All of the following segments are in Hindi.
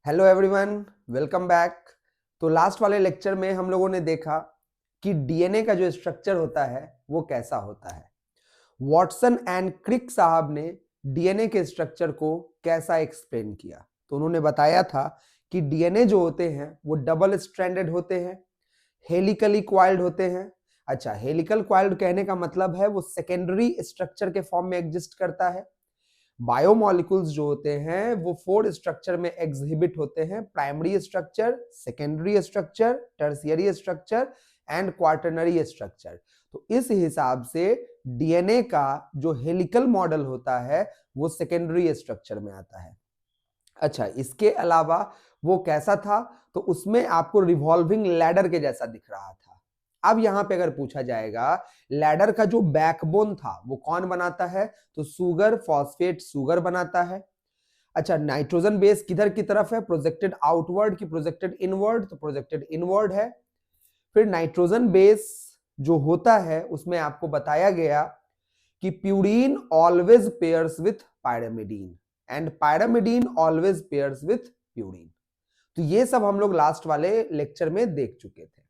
Hello everyone, welcome back. तो लास्ट वाले लेक्चर में हम लोगों ने देखा कि डीएनए का जो स्ट्रक्चर होता है वो कैसा होता है। वॉटसन एंड क्रिक साहब ने डीएनए के स्ट्रक्चर को कैसा एक्सप्लेन किया। तो उन्होंने बताया था कि डीएनए जो होते हैं वो डबल स्ट्रैंडेड होते हैं, हेलिकली क्वाइल्ड होते हैं। अच्छा, हेलिकल क्वाइल्ड कहने का मतलब है वो सेकेंडरी स्ट्रक्चर के फॉर्म में एग्जिस्ट करता है। बायोमोलिकुल्स जो होते हैं वो 4 स्ट्रक्चर में एग्जिबिट होते हैं: primary structure, secondary structure, tertiary structure and quaternary structure. तो इस हिसाब से डीएनए का जो हेलिकल मॉडल होता है वो सेकेंडरी स्ट्रक्चर में आता है। अच्छा, इसके अलावा वो कैसा था? तो उसमें आपको रिवॉल्विंग लैडर के जैसा दिख रहा था। अब यहां पे अगर पूछा जाएगा लैडर का जो बैकबोन था वो कौन बनाता है, तो सुगर फॉस्फेट सुगर बनाता है। अच्छा, नाइट्रोजन बेस किधर की तरफ है, प्रोजेक्टेड आउटवर्ड की प्रोजेक्टेड इनवर्ड? तो प्रोजेक्टेड इनवर्ड है। फिर नाइट्रोजन बेस जो होता है उसमें आपको बताया गया कि purine always pairs with pyrimidine and pyrimidine always pairs with purine. तो ये सब हम लोग लास्ट वाले लेक्चर में देख चुके थे।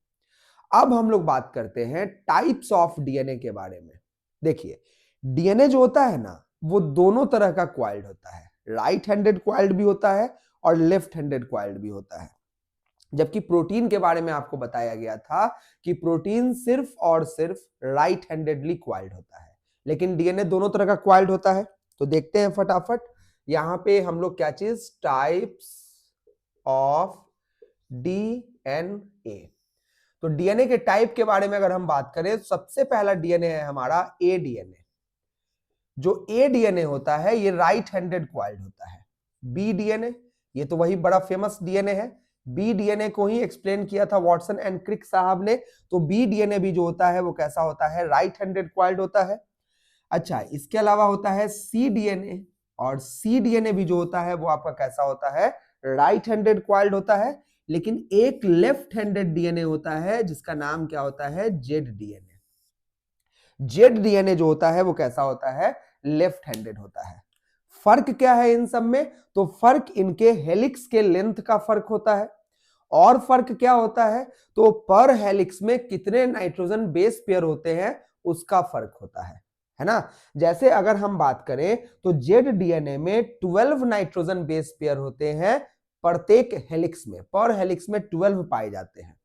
अब हम लोग बात करते हैं टाइप्स ऑफ डीएनए के बारे में। देखिए, डीएनए जो होता है ना वो दोनों तरह का क्वाइल्ड होता है। राइट हैंडेड क्वाइल्ड भी होता है और लेफ्ट हैंडेड क्वाइल्ड भी होता है। जबकि प्रोटीन के बारे में आपको बताया गया था कि प्रोटीन सिर्फ और सिर्फ राइट हैंडेडली क्वाइल्ड होता है, लेकिन डीएनए दोनों तरह का क्वाइल्ड होता है। तो देखते हैं फटाफट यहां पे हम लोग क्या चीज, टाइप्स ऑफ डीएनए। तो डीएनए के टाइप के बारे में अगर हम बात करें तो सबसे पहला डीएनए है हमारा ए डीएनए। जो ए डीएनए होता है ये राइट हैंडेड क्वाइल्ड होता है। बी डीएनए, ये तो वही बड़ा फेमस डीएनए है। बी डीएनए को ही एक्सप्लेन किया था वॉटसन एंड क्रिक साहब ने। तो बी डीएनए भी जो होता है वो कैसा होता है, राइट हैंडेड क्वाइल्ड होता है। अच्छा, इसके अलावा होता है सी डीएनए, और सी डीएनए भी जो होता है वो आपका कैसा होता है, राइट हैंडेड क्वाइल्ड होता है। लेकिन एक लेफ्ट हैंडेड डीएनए होता है जिसका नाम क्या होता है, जेड डीएनए। जेड डीएनए जो होता है वो कैसा होता है, लेफ्ट हैंडेड होता है। फर्क क्या है इन सब में? तो फर्क इनके हेलिक्स के लेंथ का फर्क होता है। और फर्क क्या होता है, तो पर हेलिक्स में कितने नाइट्रोजन बेस पेयर होते हैं उसका फर्क होता है ना। जैसे अगर हम बात करें तो जेड डीएनए में 12 नाइट्रोजन बेस पेयर होते हैं प्रत्येक हेलिक्स में, पर हेलिक्स में 12 पाए जाते हैं।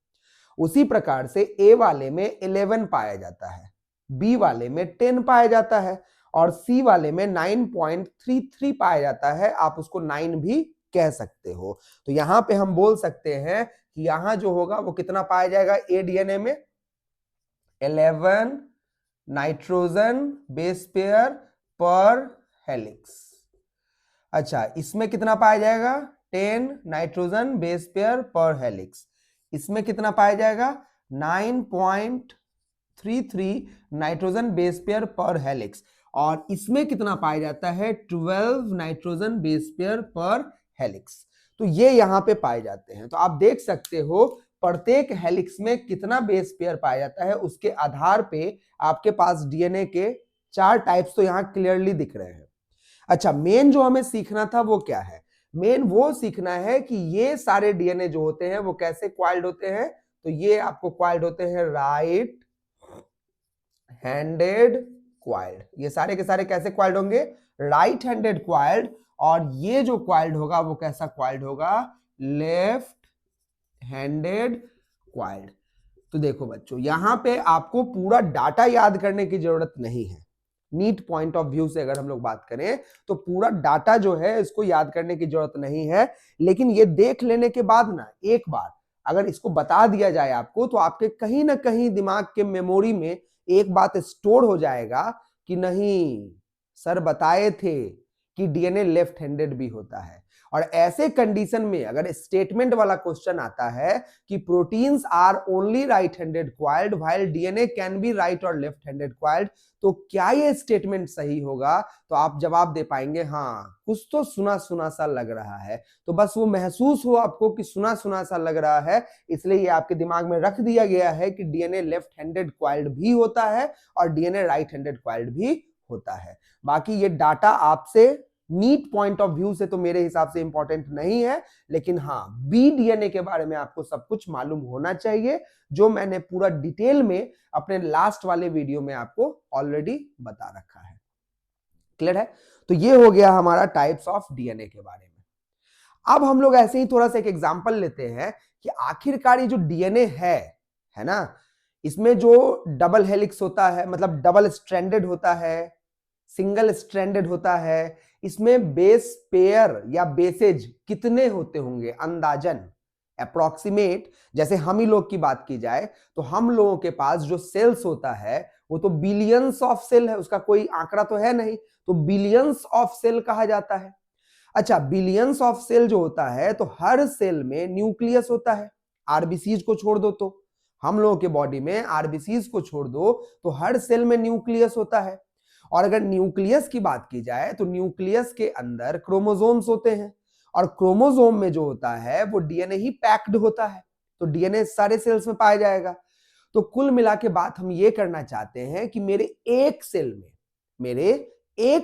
उसी प्रकार से ए वाले में 11 पाया जाता है, बी वाले में 10 पाया जाता है और सी वाले में 9.33 पाया जाता है। आप उसको 9 भी कह सकते हो। तो यहां पे हम बोल सकते हैं कि यहां जो होगा वो कितना पाया जाएगा, ए डीएनए में 11 नाइट्रोजन बेस पेयर पर हेलिक्स। अच्छा, इसमें कितना पाया जाएगा, 10 नाइट्रोजन बेस पेयर पर हेलिक्स। इसमें कितना पाया जाएगा, 9.33 नाइट्रोजन बेस पेयर पर हेलिक्स। और इसमें कितना पाया जाता है, 12 नाइट्रोजन बेस पेयर पर हेलिक्स। तो ये यहां पे पाए जाते हैं। तो आप देख सकते हो प्रत्येक हेलिक्स में कितना बेस पेयर पाया जाता है, उसके आधार पे आपके पास डीएनए के 4 टाइप्स तो यहां क्लियरली दिख रहे हैं। अच्छा, मेन जो हमें सीखना था वो क्या है, मेन वो सीखना है कि ये सारे डीएनए जो होते हैं वो कैसे क्वाइल्ड होते हैं। तो ये आपको क्वाइल्ड होते हैं राइट हैंडेड क्वाइल्ड। ये सारे के सारे कैसे क्वाइल्ड होंगे, राइट हैंडेड क्वाइल्ड। और ये जो क्वाइल्ड होगा वो कैसा क्वाइल्ड होगा, लेफ्ट हैंडेड क्वाइल्ड। तो देखो बच्चों, यहां पे आपको पूरा डाटा याद करने की जरूरत नहीं है। नीट पॉइंट ऑफ व्यू से अगर हम लोग बात करें तो पूरा डाटा जो है इसको याद करने की जरूरत नहीं है। लेकिन ये देख लेने के बाद ना, एक बार अगर इसको बता दिया जाए आपको तो आपके कहीं ना कहीं दिमाग के मेमोरी में एक बात स्टोर हो जाएगा कि नहीं, सर बताए थे कि डीएनए लेफ्ट हैंडेड भी होता है। और ऐसे कंडीशन में अगर स्टेटमेंट वाला क्वेश्चन आता है कि proteins are only right handed coiled while DNA can be right और लेफ्ट हैंडेड क्वाइल्ड, तो क्या ये स्टेटमेंट सही होगा? तो आप जवाब दे पाएंगे हाँ, कुछ तो सुना सुना सा लग रहा है। तो बस वो महसूस हो आपको कि सुना सुना सा लग रहा है, इसलिए ये आपके दिमाग में रख दिया गया है कि डीएनए लेफ्ट हैंडेड क्वाइल्ड भी होता है और डीएनए राइट हैंडेड क्वाइल्ड भी होता है। बाकी ये डाटा आपसे नीट पॉइंट ऑफ व्यू से तो मेरे हिसाब से इंपॉर्टेंट नहीं है, लेकिन हाँ बी डीएनए के बारे में आपको सब कुछ मालूम होना चाहिए, जो मैंने पूरा डिटेल में अपने लास्ट वाले वीडियो में आपको ऑलरेडी बता रखा है। क्लियर है? तो ये हो गया हमारा टाइप्स ऑफ डीएनए के बारे में। अब हम लोग ऐसे ही थोड़ा सा एक एग्जांपल लेते हैं कि आखिरकार ये जो डीएनए है ना, इसमें जो डबल हेलिक्स होता है, मतलब डबल स्ट्रैंडेड होता है, सिंगल स्ट्रैंडेड होता है, इसमें बेस पेयर या बेसेज कितने होते होंगे अंदाजन अप्रोक्सीमेट। जैसे हम ही लोग की बात की जाए तो हम लोगों के पास जो सेल्स होता है वो तो बिलियंस ऑफ सेल है, उसका कोई आंकड़ा तो है नहीं, तो बिलियंस ऑफ सेल कहा जाता है। अच्छा, बिलियंस ऑफ सेल जो होता है तो हर सेल में न्यूक्लियस होता है। आरबीसीज को छोड़ दो, तो हम लोगों के बॉडी में आरबीसीज को छोड़ दो तो हर सेल में न्यूक्लियस होता है। और अगर न्यूक्लियस की बात की जाए तो न्यूक्लियस के अंदर क्रोमोसोम्स होते हैं, और क्रोमोसोम में जो होता है वो डीएनए ही पैक्ड होता है, तो डीएनए सारे सेल्स में पाया जाएगा। तो कुल मिला के बात हम ये करना चाहते हैं कि मेरे एक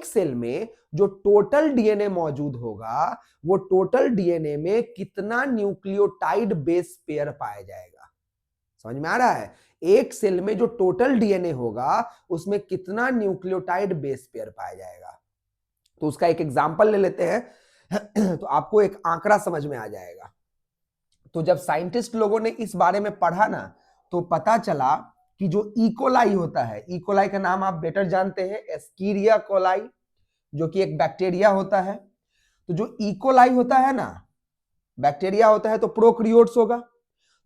सेल में जो टोटल डीएनए मौजूद होगा वो टोटल डीएनए में कितना न्यूक्लियोटाइड बेस पेयर पाया जाएगा। समझ में आ रहा है? एक सेल में जो टोटल डीएनए होगा उसमें कितना न्यूक्लियोटाइड बेस पेयर पाया जाएगा। तो उसका एक एग्जांपल ले लेते हैं तो आपको एक आंकड़ा समझ में आ जाएगा। तो जब साइंटिस्ट लोगों ने इस बारे में पढ़ा ना, तो पता चला कि जो इकोलाई होता है, इकोलाई का नाम आप बेटर जानते हैं, एस्कीरिया कोलाई, जो कि एक बैक्टीरिया होता है। तो जो इकोलाई होता है ना, बैक्टीरिया होता है तो प्रोकैरियोट्स होगा।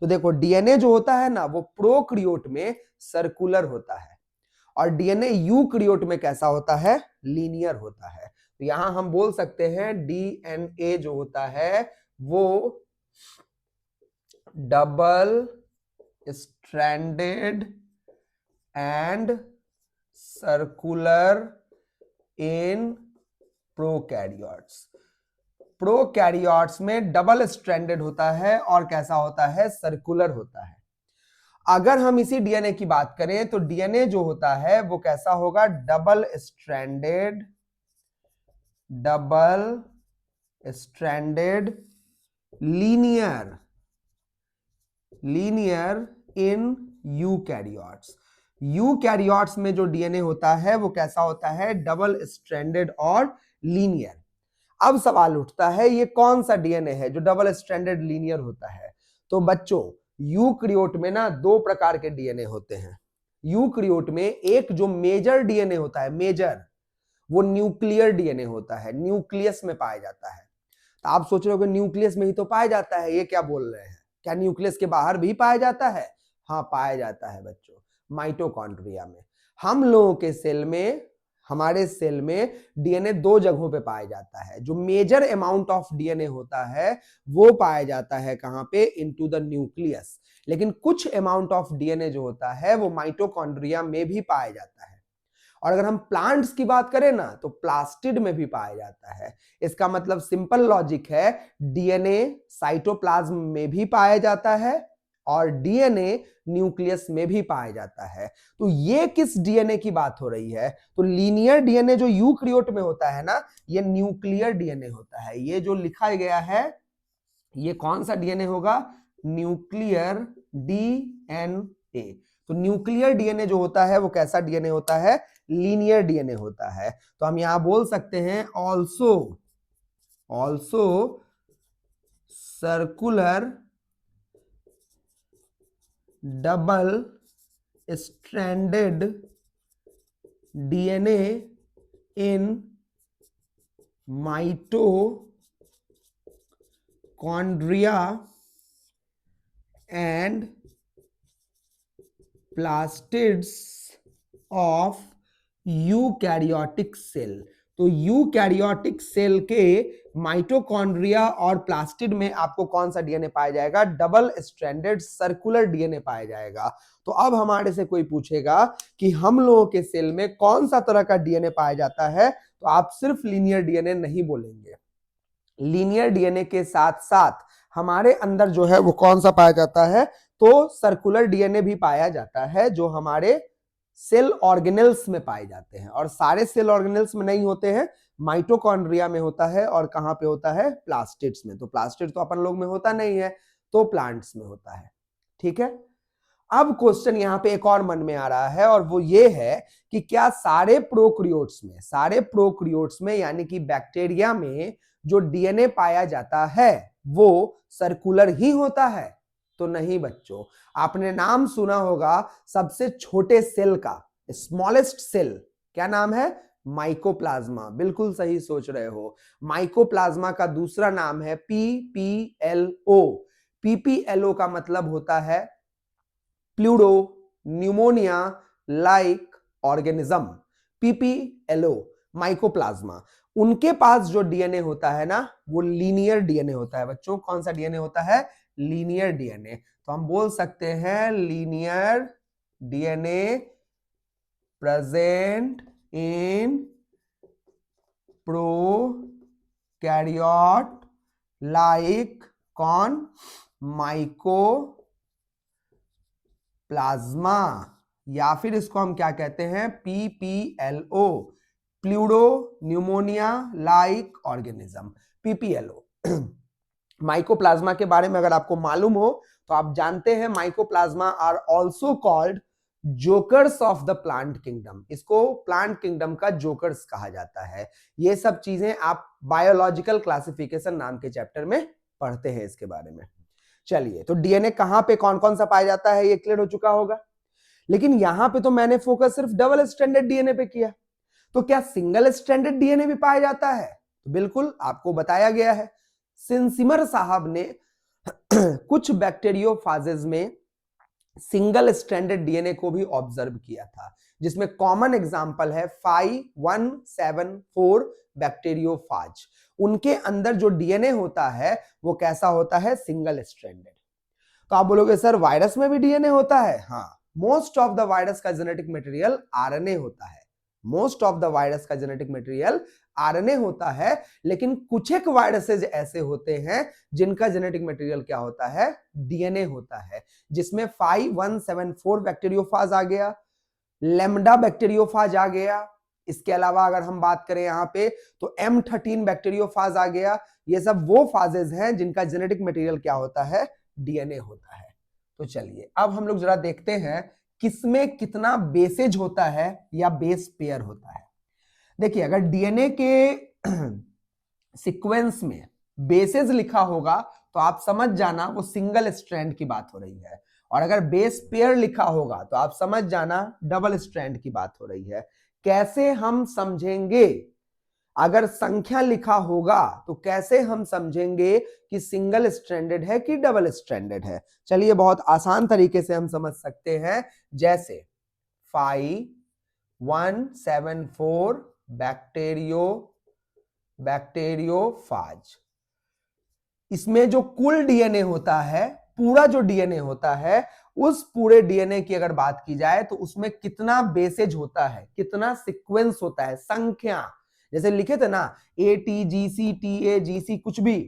तो देखो डीएनए जो होता है ना वो प्रोकैरियोट में सर्कुलर होता है, और डीएनए यूकैरियोट में कैसा होता है? लीनियर होता है। तो यहां हम बोल सकते हैं डीएनए जो होता है वो double stranded and circular in prokaryotes. Prokaryotes में डबल स्ट्रैंडेड होता है और कैसा होता है? सर्कुलर होता है। अगर हम इसी डीएनए की बात करें तो डीएनए जो होता है वो कैसा होगा? Double stranded linear in eukaryotes. Eukaryotes में जो डीएनए होता है वो कैसा होता है? डबल स्ट्रैंडेड और लीनियर। अब सवाल उठता है ये कौन सा डीएनए है जो डबल स्ट्रैंडेड लीनियर होता है? तो बच्चों यूकैरियोट में ना दो प्रकार के डीएनए होते हैं। यूकैरियोट में एक जो मेजर डीएनए होता है, मेजर, वो न्यूक्लियर डीएनए होता है, न्यूक्लियस में पाया जाता है। तो आप सोच रहे हो कि न्यूक्लियस में ही तो पाया जाता है, ये क्या बोल रहे हैं? क्या न्यूक्लियस के बाहर भी पाया जाता है? हाँ पाया जाता है बच्चों, माइटोकॉन्ड्रिया में। हम लोगों के सेल में, हमारे सेल में डीएनए दो जगहों पे पाया जाता है। जो मेजर अमाउंट ऑफ डीएनए होता है वो पाया जाता है कहां पे? Into the nucleus. लेकिन कुछ अमाउंट ऑफ डीएनए जो होता है वो माइटोकॉन्ड्रिया में भी पाया जाता है। और अगर हम प्लांट्स की बात करें ना तो प्लास्टिड में भी पाया जाता है। इसका मतलब सिंपल लॉजिक है, डीएनए साइटोप्लाज्म में भी पाया जाता है और डीएनए न्यूक्लियस में भी पाया जाता है। तो ये किस डीएनए की बात हो रही है? तो लीनियर डीएनए जो यूकैरियोट में होता है ना, ये न्यूक्लियर डीएनए होता है। ये जो लिखा गया है ये कौन सा डीएनए होगा? Nuclear DNA. तो न्यूक्लियर डीएनए जो होता है वो कैसा डीएनए होता है? लीनियर डीएनए होता है। तो हम यहां बोल सकते हैं also circular double stranded DNA in mitochondria and plastids of eukaryotic cell. तो यूकैरियोटिक सेल के माइटोकॉन्ड्रिया और प्लास्टिड में आपको कौन सा डीएनए पाया जाएगा? डबल स्ट्रैंडेड सर्कुलर डीएनए पाया जाएगा। तो अब हमारे से कोई पूछेगा कि हम लोगों के सेल में कौन सा तरह का डीएनए पाया जाता है, तो आप सिर्फ लीनियर डीएनए नहीं बोलेंगे। लीनियर डीएनए के साथ साथ हमारे अंदर जो है वो कौन सा पाया जाता है? तो सर्कुलर डीएनए भी पाया जाता है, जो हमारे सेल ऑर्गेनेल्स में पाए जाते हैं। और सारे सेल ऑर्गेनेल्स में नहीं होते हैं, माइटोकॉन्ड्रिया में होता है और कहां पे होता है, प्लास्टिड्स में। तो प्लास्टिड तो अपन लोग में होता नहीं है, तो प्लांट्स में होता है। ठीक है, अब क्वेश्चन यहां पे एक और मन में आ रहा है, और वो ये है कि क्या सारे प्रोकैरियोट्स में यानी कि बैक्टीरिया में जो डीएनए पाया जाता है वो सर्कुलर ही होता है? तो नहीं बच्चों, आपने नाम सुना होगा सबसे छोटे सेल का, स्मॉलेस्ट सेल, क्या नाम है? माइकोप्लाज्मा। बिल्कुल सही सोच रहे हो। माइकोप्लाज्मा का दूसरा नाम है पीपीएलओ। पीपीएलओ का मतलब होता है pleuro pneumonia like organism. PPLO mycoplasma, उनके पास जो डीएनए होता है ना वो लीनियर डीएनए होता है बच्चों। कौन सा डीएनए होता है? Linear DNA. तो हम बोल सकते हैं linear DNA present in prokaryote like कौन? माइकोप्लाज्मा, या फिर इसको हम क्या कहते हैं? PPLO, pleuro pneumonia like organism, PPLO. Mycoplasma के बारे में अगर आपको मालूम हो तो आप जानते हैं mycoplasma are also called jokers of the plant kingdom. इसको प्लांट किंगडम का जोकर्स कहा जाता है। ये सब चीजें आप बायोलॉजिकल क्लासिफिकेशन नाम के चैप्टर में पढ़ते हैं इसके बारे में। चलिए, तो डीएनए कहां पे कौन कौन सा पाया जाता है ये क्लियर हो चुका होगा। लेकिन यहां पे तो मैंने फोकस सिर्फ डबल स्ट्रैंडेड डीएनए पे किया, तो क्या सिंगल स्ट्रैंडेड डीएनए भी पाया जाता है? तो बिल्कुल आपको बताया गया है। सिंसिमर साहब ने कुछ बैक्टीरियोफाजेज में सिंगल स्ट्रैंडेड डीएनए को भी ऑब्जर्व किया था, जिसमें कॉमन एग्जांपल है 5174 बैक्टीरियोफाज। उनके अंदर जो डीएनए होता है वो कैसा होता है? Single stranded. तो आप बोलोगे सर वायरस में भी डीएनए होता है? हाँ, मोस्ट ऑफ द वायरस का जेनेटिक मटेरियल आरएनए होता है। मोस्ट ऑफ द वायरस का जेनेटिक मटेरियल आरएनए होता है, लेकिन कुछ एक वायरसेज ऐसे होते हैं जिनका जेनेटिक मटेरियल क्या होता है? डीएनए होता है, जिसमें 5174 बैक्टीरियोफाज आ गया, लैम्डा बैक्टीरियोफाज आ गया। इसके अलावा अगर हम बात करें यहाँ पे तो M13 बैक्टीरियोफाज आ गया। ये सब वो फाजेज हैं जिनका जेनेटिक मटेरियल क्या होता है? डीएनए होता है। तो चलिए अब हम लोग जरा देखते हैं किसमें कितना बेसेज होता है या बेस पेयर होता है। देखिए, अगर डीएनए के सीक्वेंस में बेसेज लिखा होगा तो आप समझ जाना वो सिंगल स्ट्रैंड की बात हो रही है, और अगर बेस पेयर लिखा होगा तो आप समझ जाना डबल स्ट्रैंड की बात हो रही है। कैसे हम समझेंगे? अगर संख्या लिखा होगा तो कैसे हम समझेंगे कि सिंगल स्ट्रैंडेड है कि डबल स्ट्रैंडेड है? चलिए बहुत आसान तरीके से हम समझ सकते हैं, जैसे 5174 बैक्टीरियोफाज, इसमें जो कुल डीएनए होता है, पूरा जो डीएनए होता है, उस पूरे डीएनए की अगर बात की जाए तो उसमें कितना बेसेज होता है, कितना सीक्वेंस होता है, संख्या। जैसे लिखे थे ना ATGC TAGC कुछ भी,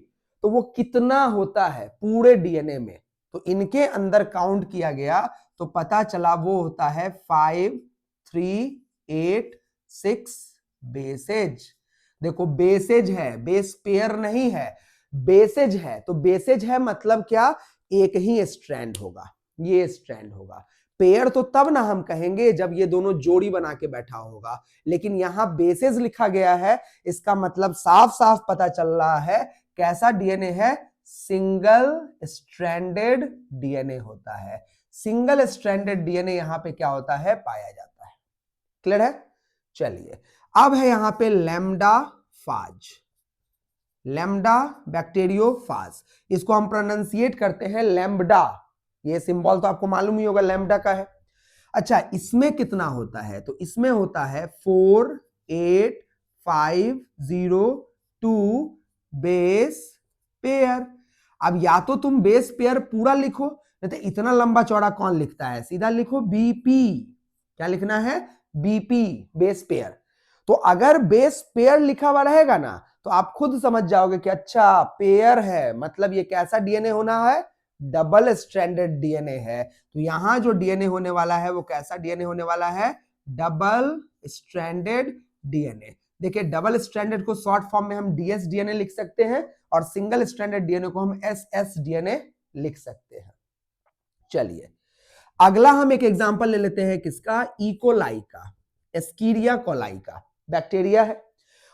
तो वो कितना होता है पूरे डीएनए में, तो इनके अंदर काउंट किया गया तो पता चला वो होता है 5386 बेसेज। देखो बेसेज है, बेस पेयर नहीं है, बेसेज है। तो बेसेज है मतलब क्या? एक ही स्ट्रैंड होगा, ये स्ट्रैंड होगा। पेयर तो तब ना हम कहेंगे जब ये दोनों जोड़ी बना के बैठा होगा, लेकिन यहां बेसेज लिखा गया है, इसका मतलब साफ साफ पता चल रहा है कैसा डीएनए है? सिंगल स्ट्रैंडेड डीएनए होता है। सिंगल स्ट्रैंडेड डीएनए यहां पे क्या होता है? पाया जाता है। क्लियर है? चलिए अब है यहां पे लैम्डा फाज, लैम्डा बैक्टीरियोफाज। इसको हम प्रोनाउंसिएट करते हैं लैम्बडा। ये सिंबल तो आपको मालूम ही होगा लैम्बडा का है। अच्छा, इसमें कितना होता है? तो इसमें होता है 48502 बेस पेयर। अब या तो तुम बेस पेयर पूरा लिखो, नहीं तो इतना लंबा चौड़ा कौन लिखता है? सीधा लिखो बीपी। क्या लिखना है? BP, base pair. तो अगर बेस पेयर लिखा हुआ रहेगा ना तो आप खुद समझ जाओगे कि अच्छा पेयर है, मतलब ये कैसा डीएनए होना है? डबल स्ट्रैंडेड डीएनए है। तो यहां जो डीएनए होने वाला है वो कैसा डीएनए होने वाला है? Double stranded DNA. देखिए डबल स्ट्रैंडेड को शॉर्ट फॉर्म में हम डीएस डीएनए लिख सकते हैं और सिंगल स्ट्रैंडेड डीएनए को हम एसएस डीएनए लिख सकते हैं। चलिए अगला हम एक एग्जांपल ले लेते हैं किसका, इकोलाई का, एस्कीरिया कोलाई का बैक्टीरिया है।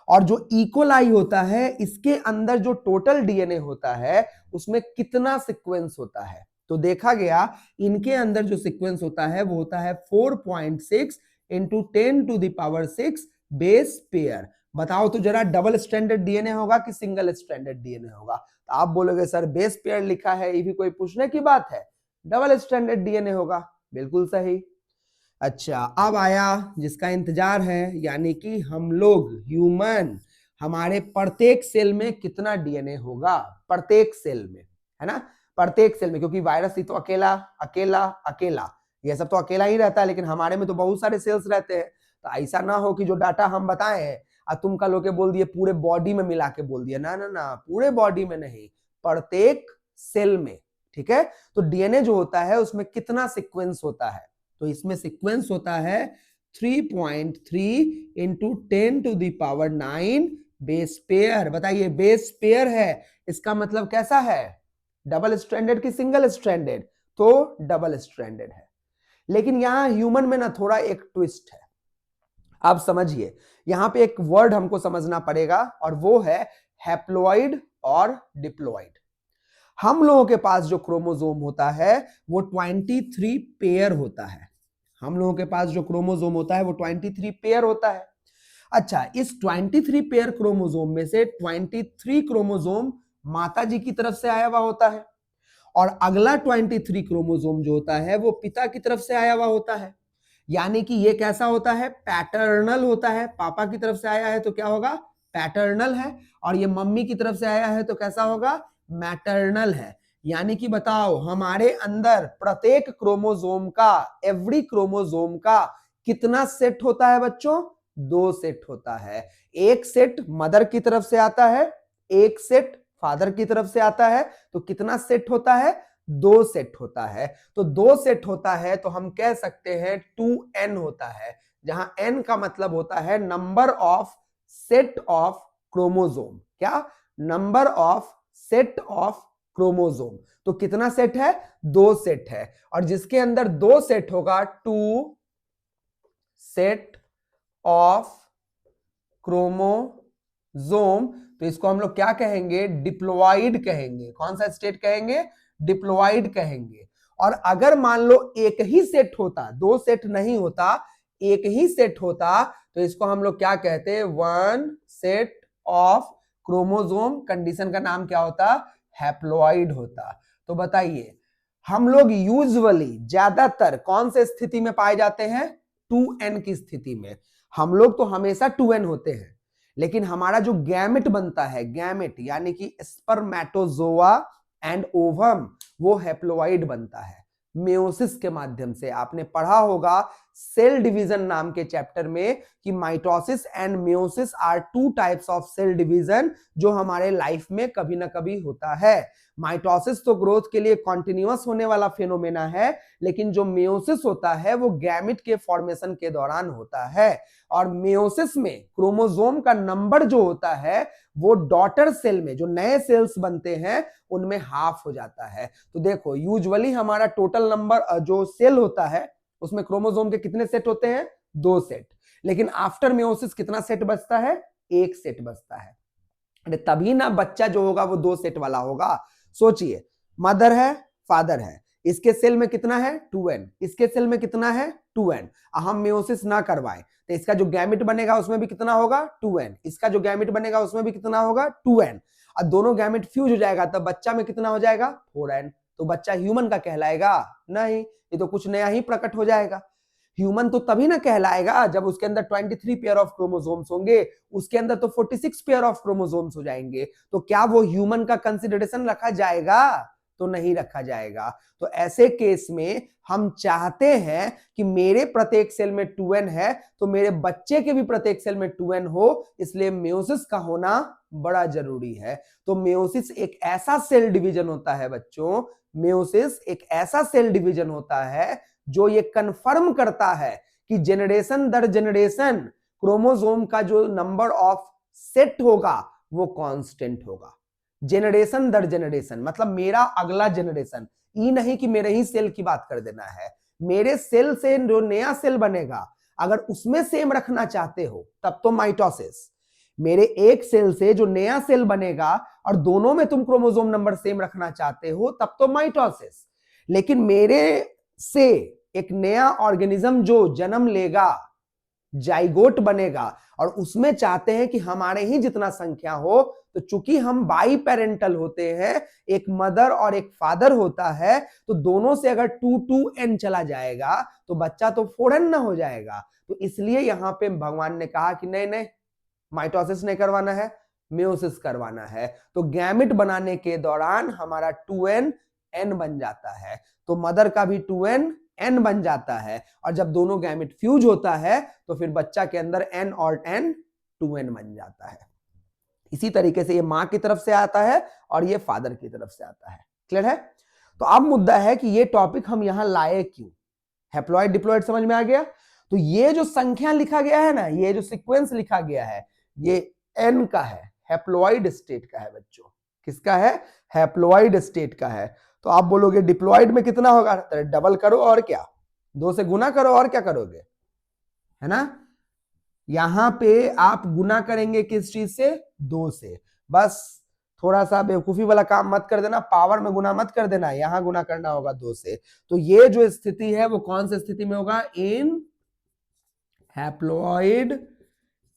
और जो इकोलाई होता है इसके अंदर जो टोटल डीएनए होता है उसमें कितना सीक्वेंस होता है, तो देखा गया इनके अंदर जो सीक्वेंस होता है वो होता है 4.6 इंटू 10⁶ बेस पेयर। बताओ तो जरा डबल स्ट्रैंडेड डीएनए होगा कि सिंगल स्ट्रैंडेड डीएनए होगा? तो आप बोलोगे सर बेस पेयर लिखा है, ये भी कोई पूछने की बात है, डबल स्ट्रैंडेड डीएनए होगा। बिल्कुल सही। अच्छा अब आया जिसका इंतजार है, यानी कि हम लोग ह्यूमन, हमारे प्रत्येक सेल में कितना डीएनए होगा, प्रत्येक सेल में, है ना, प्रत्येक सेल में, क्योंकि वायरस ही तो अकेला अकेला अकेला, ये सब तो अकेला ही रहता है, लेकिन हमारे में तो बहुत सारे सेल्स रहते हैं। तो ऐसा ना हो कि जो डाटा हम बताए हैं और तुम कल होके बोल दिए पूरे बॉडी में मिला के बोल दिया, ना ना ना, पूरे बॉडी में नहीं, प्रत्येक सेल में। ठीक है, तो डीएनए जो होता है उसमें कितना सीक्वेंस होता है, तो इसमें सीक्वेंस होता है 3.3 इंटू 10⁹ बेस पेयर। बताइए बेस पेयर है, इसका मतलब कैसा है, डबल स्ट्रैंडेड की सिंगल स्ट्रैंडेड, तो डबल स्ट्रैंडेड है। लेकिन यहां ह्यूमन में ना थोड़ा एक ट्विस्ट है, आप समझिए, यहां पे एक वर्ड हमको समझना पड़ेगा और वो है हैप्लॉइड और डिप्लॉइड। हम लोगों के पास जो क्रोमोसोम होता है वो 23 पेयर होता है, हम लोगों के पास जो क्रोमोसोम होता है वो 23 पेयर होता है। अच्छा इस 23 पेयर क्रोमोसोम में से 23 क्रोमोसोम माता जी की तरफ से आया हुआ होता है और अगला 23 क्रोमोसोम जो होता है वो पिता की तरफ से आया हुआ होता है। यानी कि ये कैसा होता है, पैटर्नल होता है, पापा की तरफ से आया है तो क्या होगा, पैटर्नल है, और ये मम्मी की तरफ से आया है तो कैसा होगा, मैटरनल है। यानी कि बताओ हमारे अंदर प्रत्येक क्रोमोसोम का, एवरी क्रोमोसोम का कितना सेट होता है बच्चों, 2 सेट होता है। एक सेट मदर की तरफ से आता है, एक सेट फादर की तरफ से आता है, तो कितना सेट होता है, 2 सेट होता है। तो 2 सेट होता है तो हम कह सकते हैं 2n होता है, जहां n का मतलब होता है number of set of chromosome. क्या, number of set of chromosome. तो कितना सेट है, 2 सेट है, और जिसके अंदर 2 सेट होगा, 2 सेट ऑफ क्रोमोसोम, तो इसको हम लोग क्या कहेंगे, डिप्लॉइड कहेंगे। कौन सा स्टेट कहेंगे, डिप्लॉइड कहेंगे। और अगर मान लो एक ही सेट होता, 2 सेट नहीं होता, एक ही सेट होता, तो इसको हम लोग क्या कहते हैं, 1 सेट ऑफ क्रोमोसोम। कंडीशन का नाम क्या होता, हैप्लॉइड होता। तो बताइए हम लोग यूजुअली ज्यादातर कौन से स्थिति में पाए जाते हैं, 2n की स्थिति में। हम लोग तो हमेशा 2n होते हैं, लेकिन हमारा जो गैमेट बनता है, गैमेट यानी कि स्पर्मेटोजोआ एंड ओवम, वो हैप्लॉइड बनता है मेयोसिस के माध्यम से। आपने पढ़ा होगा सेल डिवीजन नाम के चैप्टर में कि mitosis and meiosis are 2 types of cell division जो हमारे लाइफ में कभी ना कभी होता है। माइटोसिस तो ग्रोथ के लिए कॉन्टिन्यूअस होने वाला फेनोमेना है, लेकिन जो मेयोसिस होता है वो गैमेट के फॉर्मेशन के दौरान होता है। और मेयोसिस में क्रोमोसोम का नंबर जो होता है वो डॉटर सेल में जो नए सेल्स बनते हैं उनमें हाफ हो जाता है। तो देखो यूजुअली हमारा टोटल नंबर जो सेल होता है उसमें क्रोमोसोम के कितने सेट होते हैं, 2 सेट, लेकिन आफ्टर मेयोसिस कितना सेट बचता है, 1 सेट बचता है। अरे तभी ना बच्चा जो होगा वो 2 सेट वाला होगा। सोचिए मदर है फादर है, इसके सेल में कितना है, 2n, इसके सेल में कितना है, 2n। हम मेयोसिस ना करवाएं तो इसका जो गैमेट बनेगा उसमें भी कितना होगा, 2n, इसका जो गैमेट बनेगा उसमें भी कितना होगा, 2n, और दोनों गैमेट फ्यूज हो जाएगा तब बच्चा में कितना हो जाएगा, 4n। तो बच्चा ह्यूमन का कहलाएगा नहीं, ये तो कुछ नया ही प्रकट हो जाएगा। ह्यूमन तो तभी ना कहलाएगा जब उसके अंदर 23 पेयर ऑफ क्रोमोसोम्स होंगे, उसके अंदर तो 46 पेयर ऑफ क्रोमोसोम्स हो जाएंगे। तो क्या वो ह्यूमन का कंसिडरेशन रखा जाएगा, तो नहीं रखा जाएगा। तो ऐसे केस में हम चाहते हैं कि मेरे प्रत्येक सेल में 2n है तो मेरे बच्चे के भी प्रत्येक सेल में 2n हो, इसलिए मेयोसिस का होना बड़ा जरूरी है। तो मेयोसिस एक ऐसा सेल डिवीजन होता है बच्चों, मेयोसिस एक ऐसा सेल डिवीजन होता है जो ये कंफर्म करता है कि जनरेशन दर जनरेशन क्रोमोसोम का जो नंबर ऑफ सेट होगा वो कांस्टेंट होगा, जेनरेशन दर जेनरेशन, मतलब मेरा अगला जेनरेशन, ये नहीं कि मेरे ही सेल की बात कर देना है, मेरे सेल से जो नया सेल बनेगा अगर उसमें सेम रखना चाहते हो तब तो माइटोसिस, मेरे एक सेल से जो नया सेल बनेगा और दोनों में तुम क्रोमोसोम नंबर सेम रखना चाहते हो तब तो माइटोसिस। लेकिन मेरे से एक नया ऑर्गेनिज्म जो जन्म लेगा, जाइगोट बनेगा, और उसमें चाहते हैं कि हमारे ही जितना संख्या हो, तो चूंकि हम बाई पेरेंटल होते हैं, एक मदर और एक फादर होता है, तो दोनों से अगर 2 2n चला जाएगा तो बच्चा तो 4n ना हो जाएगा। तो इसलिए यहां पे भगवान ने कहा कि नहीं नहीं, माइटोसिस नहीं करवाना है, मेयोसिस करवाना है। तो गैमेट बनाने के दौरान हमारा 2n n बन जाता है, तो मदर का भी 2n n बन जाता है, और जब दोनों गैमेट फ्यूज होता है तो फिर बच्चा के अंदर n और n 2n बन जाता है। इसी तरीके से ये मां की तरफ से आता है और ये फादर की तरफ से आता है। क्लियर है? तो अब मुद्दा है कि ये टॉपिक हम यहां लाए क्यों। हैप्लॉइड डिप्लॉइड समझ में आ गया? तो ये जो संख्या लिखा गया है ना, ये जो सीक्वेंस लिखा गया है, ये n का है, हैप्लॉइड स्टेट का है बच्चों। किसका है? हैप्लॉइड स्टेट का है। तो आप बोलोगे डिप्लॉइड में कितना होगा? तो डबल करो और क्या, 2 से गुना करो और क्या करोगे, है ना? यहां पे आप गुना करेंगे किस चीज से? 2 से। बस थोड़ा सा बेवकूफी वाला काम मत कर देना, पावर में गुना मत कर देना, यहां गुना करना होगा 2 से। तो ये जो स्थिति है वो कौन सी स्थिति में होगा? इन हैप्लॉइड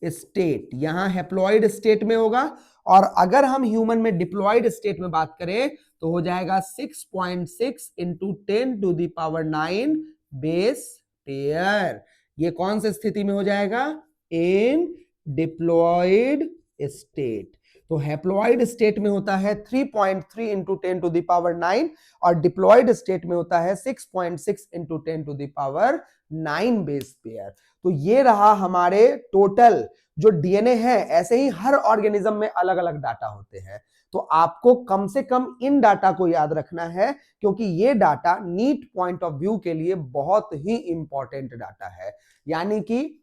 स्टेट, यहां हैप्लॉइड स्टेट में होगा। और अगर हम ह्यूमन में डिप्लॉइड स्टेट में बात करें तो हो जाएगा 6.6 इंटू 10⁹ बेस पेयर। ये कौन सी स्थिति में हो जाएगा? इन डिप्लॉइड स्टेट। तो हैप्लॉइड स्टेट में होता है 3.3 इंटू 10⁹, और डिप्लॉइड स्टेट में होता है 6.6 इंटू 10⁹ बेस पेयर। तो ये रहा हमारे टोटल जो डीएनए है। ऐसे ही हर ऑर्गेनिज्म में अलग अलग डाटा होते हैं, तो आपको कम से कम इन डाटा को याद रखना है, क्योंकि ये data NEET point of view के लिए बहुत ही इंपॉर्टेंट डाटा है। यानी कि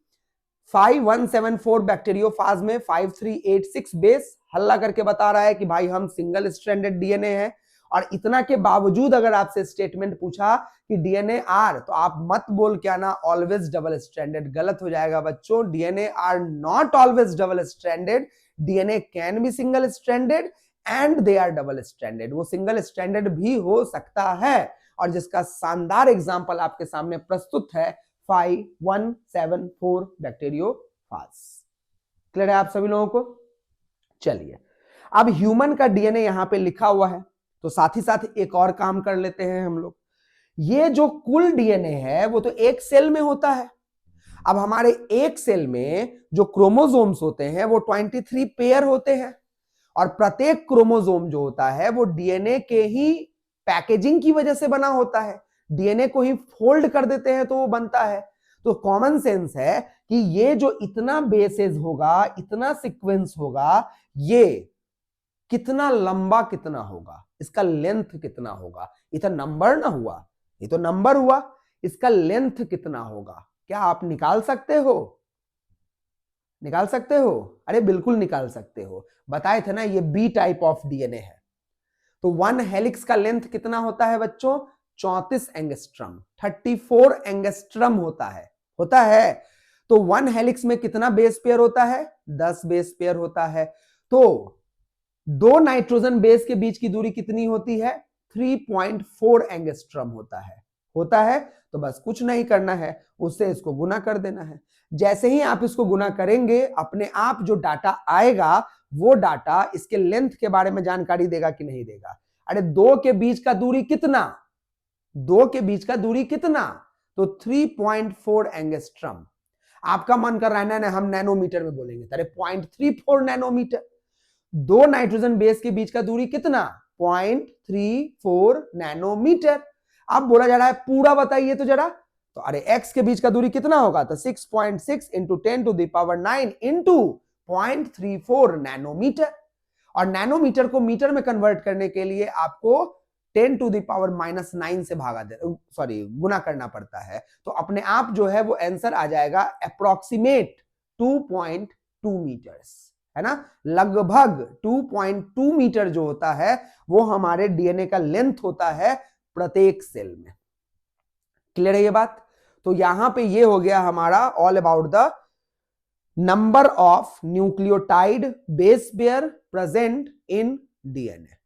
5174 बैक्टीरियोफाज में 5386 बेस हल्ला करके बता रहा है कि भाई हम सिंगल स्ट्रैंडेड डीएनए है, और इतना के बावजूद अगर आपसे स्टेटमेंट पूछा कि डीएनए आर, तो आप मत बोल क्या ना ऑलवेज डबल स्ट्रैंडेड, गलत हो जाएगा बच्चों। DNA are not always double stranded, DNA can be single stranded and they are double stranded. वो सिंगल स्ट्रैंडेड भी हो सकता है, और जिसका शानदार एग्जांपल आपके सामने प्रस्तुत है 5174 बैक्टीरियोफाज। क्लियर है आप सभी लोगों को? चलिए, अब ह्यूमन का डीएनए यहां पे लिखा हुआ है, तो साथ ही साथ एक और काम कर लेते हैं हम लोग। ये जो कुल डीएनए है वो तो एक सेल में होता है। अब हमारे एक सेल में जो क्रोमोसोम्स होते हैं वो 23 पेयर होते हैं, और प्रत्येक क्रोमोसोम जो होता है वो डीएनए के ही पैकेजिंग की वजह से बना होता है। डीएनए को ही फोल्ड कर देते हैं तो वो बनता है। तो कॉमन सेंस है कि ये जो इतना बेसेस होगा, इतना सीक्वेंस होगा, ये कितना लंबा कितना होगा, इसका लेंथ कितना होगा। ये तो नंबर ना हुआ, ये तो नंबर हुआ, इसका लेंथ कितना होगा, क्या आप निकाल सकते हो? निकाल सकते हो? अरे बिल्कुल निकाल सकते हो, बताए थे ना ये बी टाइप ऑफ डीएनए है। तो 1 हेलिक्स का लेंथ कितना होता है बच्चों? 34 एंगस्ट्रम, 34 एंगस्ट्रम होता है। तो 1 हेलिक्स में कितना बेस पेयर होता है? 10 बेस पेयर होता है। तो 2 नाइट्रोजन बेस के बीच की दूरी कितनी होती है? 3.4 एंगस्ट्रम होता है। तो बस कुछ नहीं करना है, उससे इसको गुना कर देना है। जैसे ही आप इसको गुना करेंगे, अपने आप जो डाटा आएगा वो डाटा इसके लेंथ के बारे में जानकारी देगा कि नहीं देगा। अरे 2 के बीच का दूरी कितना? 2 के बीच का दूरी कितना? तो 3.4 एंगस्ट्रम। आपका मन कर रहा है ना हम नैनोमीटर में बोलेंगे, अरे 0.34 नैनोमीटर। 2 नाइट्रोजन बेस के बीच का दूरी कितना? 0.34 नैनोमीटर। अब बोला जा रहा है पूरा बताइए तो जरा। तो अरे x के बीच का दूरी कितना होगा? तो 6.6 इंटू 10⁹ इंटू 0.34 नैनोमीटर। और नैनोमीटर को मीटर में कन्वर्ट करने के लिए आपको 10⁻⁹ से गुना करना पड़ता है। तो अपने आप जो है वो आंसर आ जाएगा अप्रोक्सीमेट 2.2 मीटर्स, है ना, लगभग 2.2 मीटर जो होता है वो हमारे डीएनए का लेंथ होता है प्रत्येक सेल में। क्लियर है ये बात? तो यहां पे ये हो गया हमारा all about the number of nucleotide base pair present in DNA.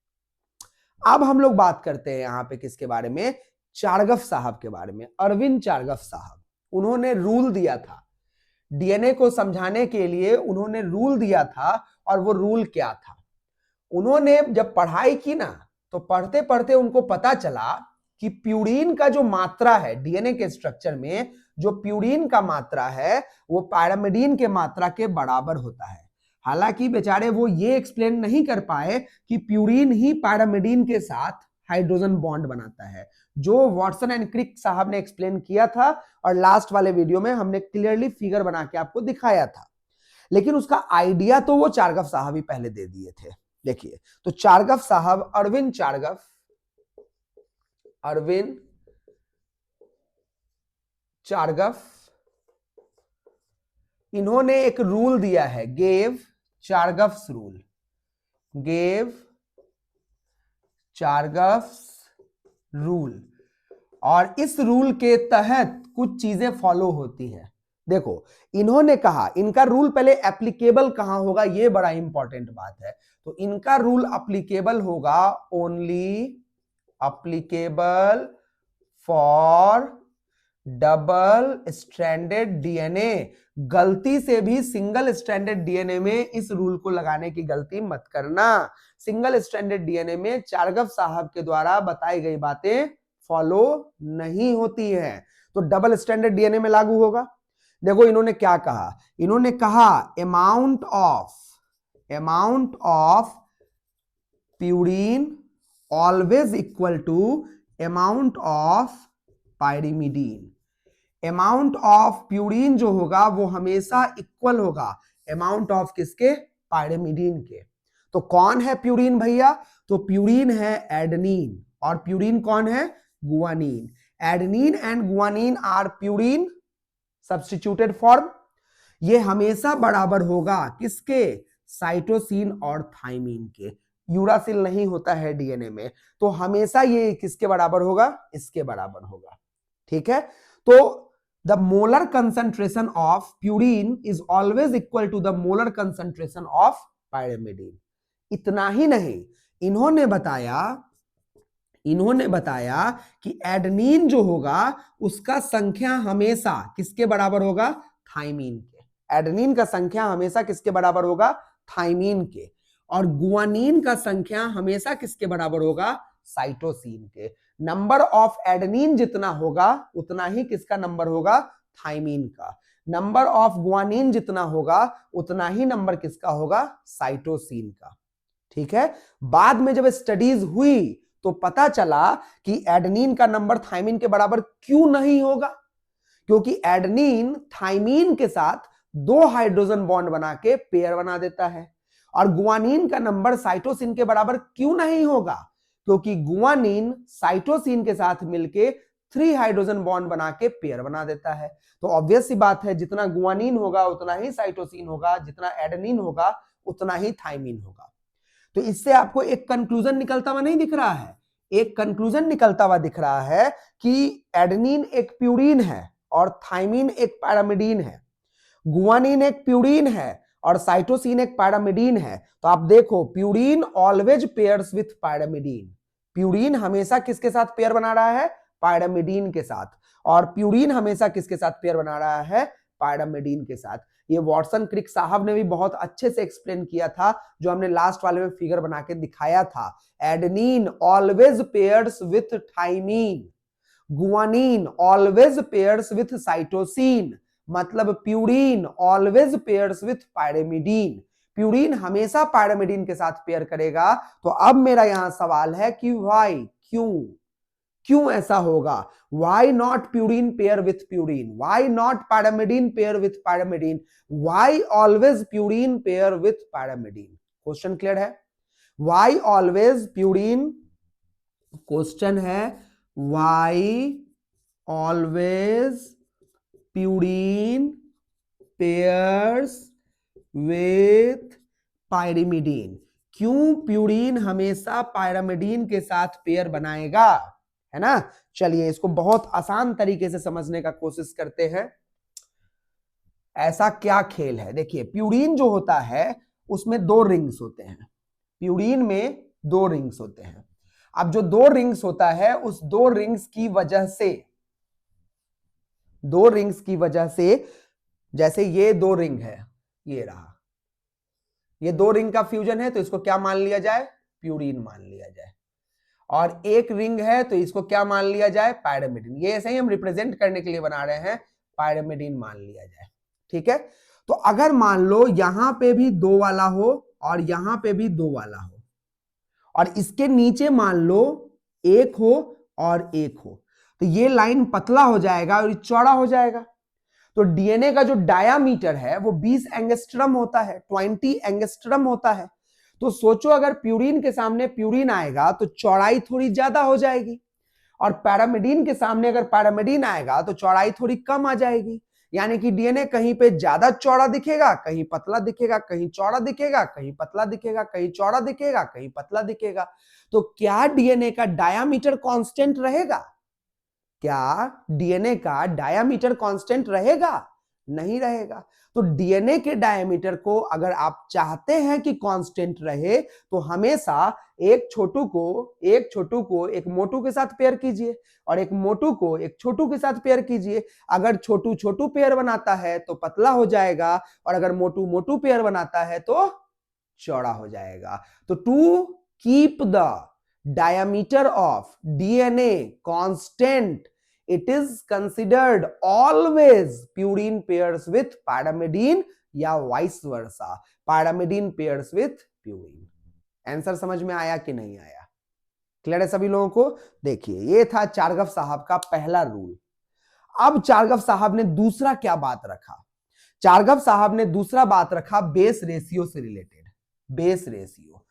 अब हम लोग बात करते हैं यहां पे किसके बारे में? चारगफ साहब के बारे में, अरविंद चारगफ साहब। उन्होंने रूल दिया था डीएनए को समझाने के लिए, उन्होंने रूल दिया था। और वो रूल क्या था? उन्होंने जब पढ़ाई की ना, तो पढ़ते पढ़ते उनको पता चला कि प्यूरीन का जो मात्रा है डीएनए के स्ट्रक्चर में, जो प्यूरीन का मात्रा है वो पायरामिडीन के मात्रा के बराबर होता है। हालांकि बेचारे वो ये एक्सप्लेन नहीं कर पाए कि प्यूरीन ही पायरामिडीन के साथ हाइड्रोजन बॉन्ड बनाता है, जो वॉटसन एंड क्रिक साहब ने एक्सप्लेन किया था और लास्ट वाले वीडियो में हमने क्लियरली फिगर बना के आपको दिखाया था। लेकिन उसका आइडिया तो वो चारगफ साहब ही पहले दे दिए थे। देखिए, तो चारगफ साहब, अरविंद चारगफ, इन्होंने एक रूल दिया है, गेव चारगफ्स रूल। और इस रूल के तहत कुछ चीजें फॉलो होती हैं। देखो, इन्होंने कहा, इनका रूल पहले एप्लीकेबल कहां होगा, ये बड़ा इंपॉर्टेंट बात है। तो इनका रूल एप्लीकेबल होगा only applicable for double stranded DNA. गलती से भी सिंगल स्ट्रैंडेड डीएनए में इस रूल को लगाने की गलती मत करना। सिंगल स्ट्रैंडेड डीएनए में चारगफ साहब के द्वारा बताई गई बातें फॉलो नहीं होती हैं, तो डबल स्टैंडर्ड डीएनए में लागू होगा। देखो इन्होंने क्या कहा, इन्होंने कहा amount of purine always equal to amount of pyrimidine. Amount of purine जो होगा वो हमेशा इक्वल होगा अमाउंट ऑफ किसके? पायरिमिडीन के। तो कौन है प्यूरीन भैया? तो प्यूरीन है एडेनिन, और प्यूरीन कौन है? Guanine. Adenine and guanine are purine substituted form. ये हमेशा बराबर होगा किसके? साइटोसिन और थाइमिन के। यूरासिल नहीं होता है डीएनए में, तो हमेशा ये किसके बराबर होगा? इसके बराबर होगा। ठीक है, तो the molar concentration of purine is always equal to the molar concentration of pyrimidine. इतना ही नहीं, इन्होंने बताया कि एडेनिन जो होगा उसका संख्या हमेशा किसके बराबर होगा? थाइमीन के। एडेनिन का संख्या हमेशा किसके बराबर होगा? थाइमीन के। और गुआनिन का संख्या हमेशा किसके बराबर होगा? साइटोसिन के। नंबर ऑफ एडेनिन जितना होगा उतना ही किसका नंबर होगा? थाइमीन का। नंबर ऑफ गुआनिन जितना होगा उतना ही नंबर किसका होगा? साइटोसिन का। ठीक है, बाद में जब स्टडीज हुई तो पता चला कि एडेनिन का नंबर थाइमीन के बराबर क्यों नहीं होगा, क्योंकि एडेनिन थाइमीन के साथ 2 हाइड्रोजन बॉन्ड बना के पेयर बना देता है। और गुआनिन का नंबर साइटोसिन के बराबर क्यों नहीं होगा? क्योंकि गुआनिन साइटोसिन के साथ मिलके 3 हाइड्रोजन बॉन्ड बना के पेयर बना देता है। तो ऑब्वियस सी बात है, जितना गुआनिन होगा उतना ही साइटोसिन होगा, जितना एडेनिन होगा उतना ही थाइमीन होगा। तो इससे आपको एक कंक्लूजन निकलता हुआ नहीं दिख रहा है? एक कंक्लूजन निकलता हुआ दिख रहा है कि एडेनिन एक प्यूरीन है और थाइमीन एक पैरामिडीन है, गुआनिन एक प्यूरीन है और साइटोसिन एक पैरामिडीन है। तो आप देखो, purine always pairs with pyrimidine. Purine हमेशा किसके साथ पेयर बना रहा है? पैरामिडीन के साथ। और प्यूरीन हमेशा किसके साथ पेयर बना रहा है? पैरामिडीन के साथ। ये वॉटसन क्रिक साहब ने भी बहुत अच्छे से एक्सप्लेन किया था, जो हमने लास्ट वाले में फिगर बना के दिखाया था। Adenine always pairs with thymine, guanine always pairs with cytosine, मतलब purine always pairs with pyrimidine. Purine हमेशा पायरिमिडीन के साथ पेयर करेगा। तो अब मेरा यहां सवाल है कि व्हाई, क्यों ऐसा होगा? Why not purine pair with purine? Why not pyrimidine pair with pyrimidine? Why always purine pair with pyrimidine? Question clear है? Why always purine? क्वेश्चन है why always purine pairs with pyrimidine. क्यों प्यूरीन हमेशा पायरामिडीन के साथ पेयर बनाएगा, है ना। चलिए इसको बहुत आसान तरीके से समझने का कोशिश करते हैं। ऐसा क्या खेल है, देखिए प्यूरीन जो होता है उसमें 2 रिंग्स होते हैं। प्यूरीन में 2 रिंग्स होते हैं। अब जो 2 रिंग्स होता है उस 2 रिंग्स की वजह से, 2 रिंग्स की वजह से, जैसे ये 2 रिंग है, ये रहा, ये 2 रिंग का फ्यूजन है तो इसको क्या मान लिया जाए, प्यूरीन मान लिया जाए। और एक रिंग है तो इसको क्या मान लिया जाए, पायरामिडीन। ये ऐसे ही हम रिप्रेजेंट करने के लिए बना रहे हैं, पायरामिडीन मान लिया जाए। ठीक है, तो अगर मान लो यहां पे भी 2 वाला हो और यहां पे भी 2 वाला हो और इसके नीचे मान लो 1 हो और 1 हो, तो ये लाइन पतला हो जाएगा और ये चौड़ा हो जाएगा। तो डीएनए का जो डायामीटर है वो 20 एंगस्ट्रम होता है, 20 एंगस्ट्रम होता है। तो सोचो अगर प्यूरीन के सामने प्यूरीन आएगा तो चौड़ाई थोड़ी ज्यादा हो जाएगी, और पैरामिडीन के सामने अगर पैरामिडीन आएगा तो चौड़ाई थोड़ी कम आ जाएगी। यानी कि डीएनए कहीं पे ज्यादा चौड़ा दिखेगा, कहीं पतला दिखेगा, कहीं चौड़ा दिखेगा, कहीं पतला दिखेगा, कहीं चौड़ा दिखेगा, कहीं पतला दिखेगा। तो क्या डीएनए का डायामीटर कांस्टेंट रहेगा? क्या डीएनए का डायामीटर कांस्टेंट रहेगा? नहीं रहेगा। तो डीएनए के डायमीटर को अगर आप चाहते हैं कि कांस्टेंट रहे तो हमेशा एक छोटू को एक मोटू के साथ पेयर कीजिए और एक मोटू को एक छोटू के साथ पेयर कीजिए। अगर छोटू छोटू पेयर बनाता है तो पतला हो जाएगा, और अगर मोटू मोटू पेयर बनाता है तो चौड़ा हो जाएगा। तो to keep the diameter of DNA constant, it is considered always purine pairs with pyrimidine या vice versa, pyrimidine pairs with purine। Answer समझ में आया कि नहीं आया? क्लियर है सभी लोगों को? देखिए ये था चारगफ साहब का पहला रूल। अब चारगफ साहब ने दूसरा क्या बात रखा? चारगफ साहब ने दूसरा बात रखा बेस रेशियो से रिलेटेड। बेस रेशियो,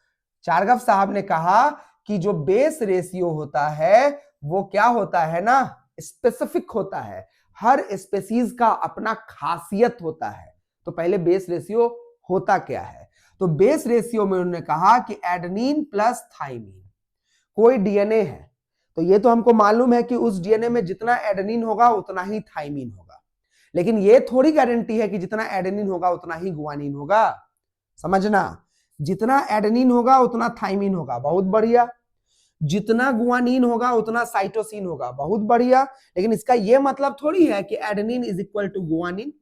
चारगफ साहब ने कहा कि जो बेस रेशियो होता है वो क्या होता है ना, स्पेसिफिक होता है। हर स्पेसीज का अपना खासियत होता है। तो पहले बेस रेशियो होता क्या है? तो बेस रेशियो में उन्होंने कहा कि एडेनिन प्लस थाइमिन, कोई डीएनए है तो ये तो हमको मालूम है कि उस डीएनए में जितना एडेनिन होगा उतना ही थाइमिन होगा, लेकिन ये थोड़ी गारंटी है कि जितना एडेनिन होगा उतना ही गुआनिन होगा। समझना, जितना एडेनिन होगा उतना थाइमिन होगा, बहुत बढ़िया। जितना गुआनिन होगा उतना साइटोसिन होगा, बहुत बढ़िया। लेकिन इसका यह मतलब थोड़ी है कि adenine is equal to guanine.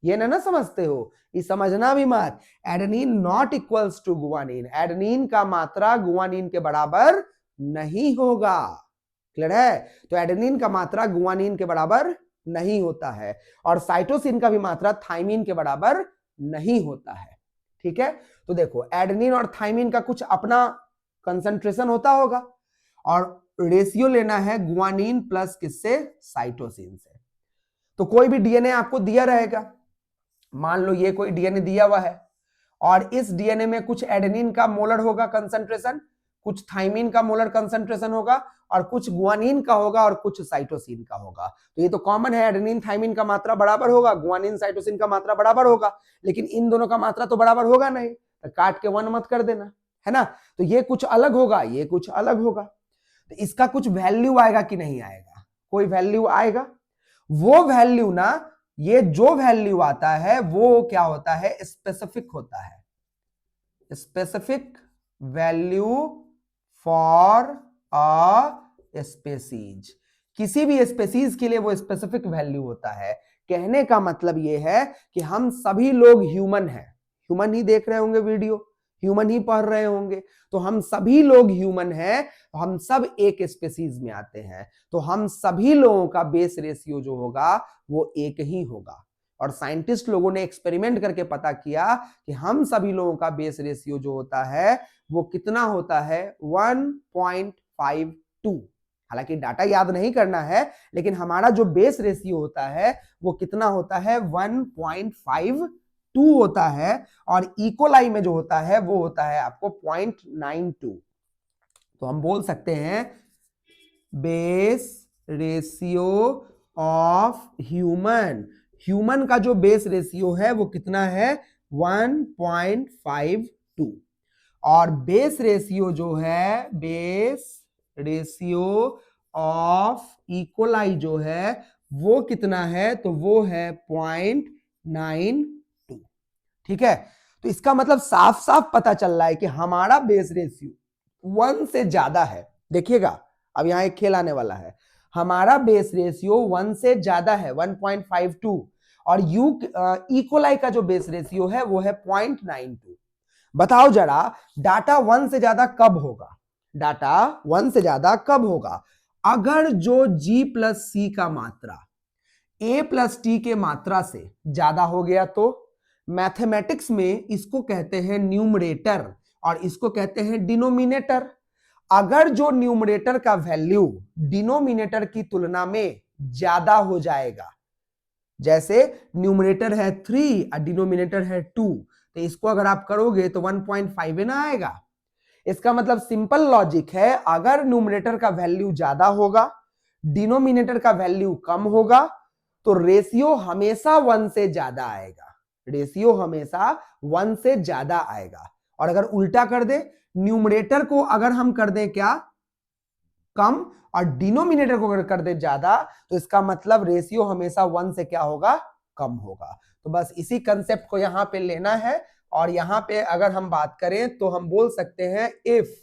ये ना समझते हो, ये समझना भी मत। Adenine not equals to guanine, adenine का मात्रा गुआनिन के बराबर नहीं होगा। क्लियर है? तो एडेनिन का मात्रा गुआनिन के बराबर नहीं होता है, और साइटोसिन का भी मात्रा थाइमिन के बराबर नहीं होता है। ठीक है, तो देखो एडेनिन और थाइमिन का कुछ अपना कंसंट्रेशन होता होगा, और रेशियो लेना है गुआनिन प्लस किससे, साइटोसिन से। तो कोई भी डीएनए आपको दिया रहेगा, मान लो ये कोई डीएनए दिया हुआ है और इस डीएनए में कुछ एडेनिन का मोलर होगा कंसंट्रेशन, कुछ थाइमिन का मोलर कंसंट्रेशन होगा, और कुछ गुआनिन का होगा और कुछ साइटोसिन का होगा। तो ये तो कॉमन है, एडेनिन थाइमिन का मात्रा बराबर होगा, गुआनिन साइटोसिन का मात्रा बराबर होगा, लेकिन इन दोनों का मात्रा तो बराबर होगा नहीं, तो काट के 1 मत कर देना, है ना। तो ये कुछ अलग होगा, ये कुछ अलग होगा, तो इसका कुछ वैल्यू आएगा कि नहीं आएगा? कोई वैल्यू आएगा। वो वैल्यू ना, ये जो वैल्यू आता है वो क्या होता है, स्पेसिफिक होता है। Specific value for a species, किसी भी स्पेसीज के लिए वो स्पेसिफिक वैल्यू होता है। कहने का मतलब ये है कि हम सभी लोग ह्यूमन हैं, ह्यूमन ही देख रहे होंगे वीडियो, ह्यूमन ही पढ़ रहे होंगे, तो हम सभी लोग ह्यूमन हैं, हम सब एक स्पेसीज में आते हैं, तो हम सभी लोगों का बेस रेशियो जो होगा वो एक ही होगा। और साइंटिस्ट लोगों ने एक्सपेरिमेंट करके पता किया कि हम सभी लोगों का बेस रेशियो जो होता है वो कितना होता है, 1.52। हालांकि डाटा याद नहीं करना है, लेकिन हमारा जो बेस रेशियो होता है वो कितना होता है, 1.52 होता है, और इकोलाई में जो होता है वो होता है आपको 0.92। तो हम बोल सकते हैं base ratio of human, human का जो बेस रेशियो है वो कितना है 1.52 और बेस रेशियो जो है बेस रेशियो ऑफ इकोलाई जो है वो कितना है तो वो है 0.92। ठीक है, तो इसका मतलब साफ साफ पता चल रहा है कि हमारा बेस रेशियो 1 से ज्यादा है। देखिएगा अब यहां एक खेल आने वाला है, हमारा बेस रेशियो 1 से ज्यादा है 1.52 और इकोलाई का जो बेस रेशियो है वो है 0.92। बताओ जरा डाटा 1 से ज्यादा कब होगा, डाटा 1 से ज्यादा कब होगा? अगर जो G प्लस सी का मात्रा A प्लस टी के मात्रा से ज्यादा हो गया तो मैथमेटिक्स में इसको कहते हैं न्यूमरेटर और इसको कहते हैं डिनोमिनेटर। अगर जो न्यूमरेटर का वैल्यू डिनोमिनेटर की तुलना में ज्यादा हो जाएगा, जैसे न्यूमरेटर है 3 और डिनोमिनेटर है 2, तो इसको अगर आप करोगे तो 1.5 ना आएगा। इसका मतलब सिंपल लॉजिक है, अगर न्यूमरेटर का वैल्यू ज्यादा होगा डिनोमिनेटर का वैल्यू कम होगा तो रेशियो हमेशा 1 से ज्यादा आएगा, रेशियो हमेशा 1 से ज्यादा आएगा। और अगर उल्टा कर दे, न्यूमरेटर को अगर हम कर दें क्या कम और डिनोमिनेटर को अगर कर दे ज्यादा, तो इसका मतलब रेशियो हमेशा 1 से क्या होगा कम होगा। तो बस इसी कंसेप्ट को यहां पे लेना है और यहां पे अगर हम बात करें तो हम बोल सकते हैं if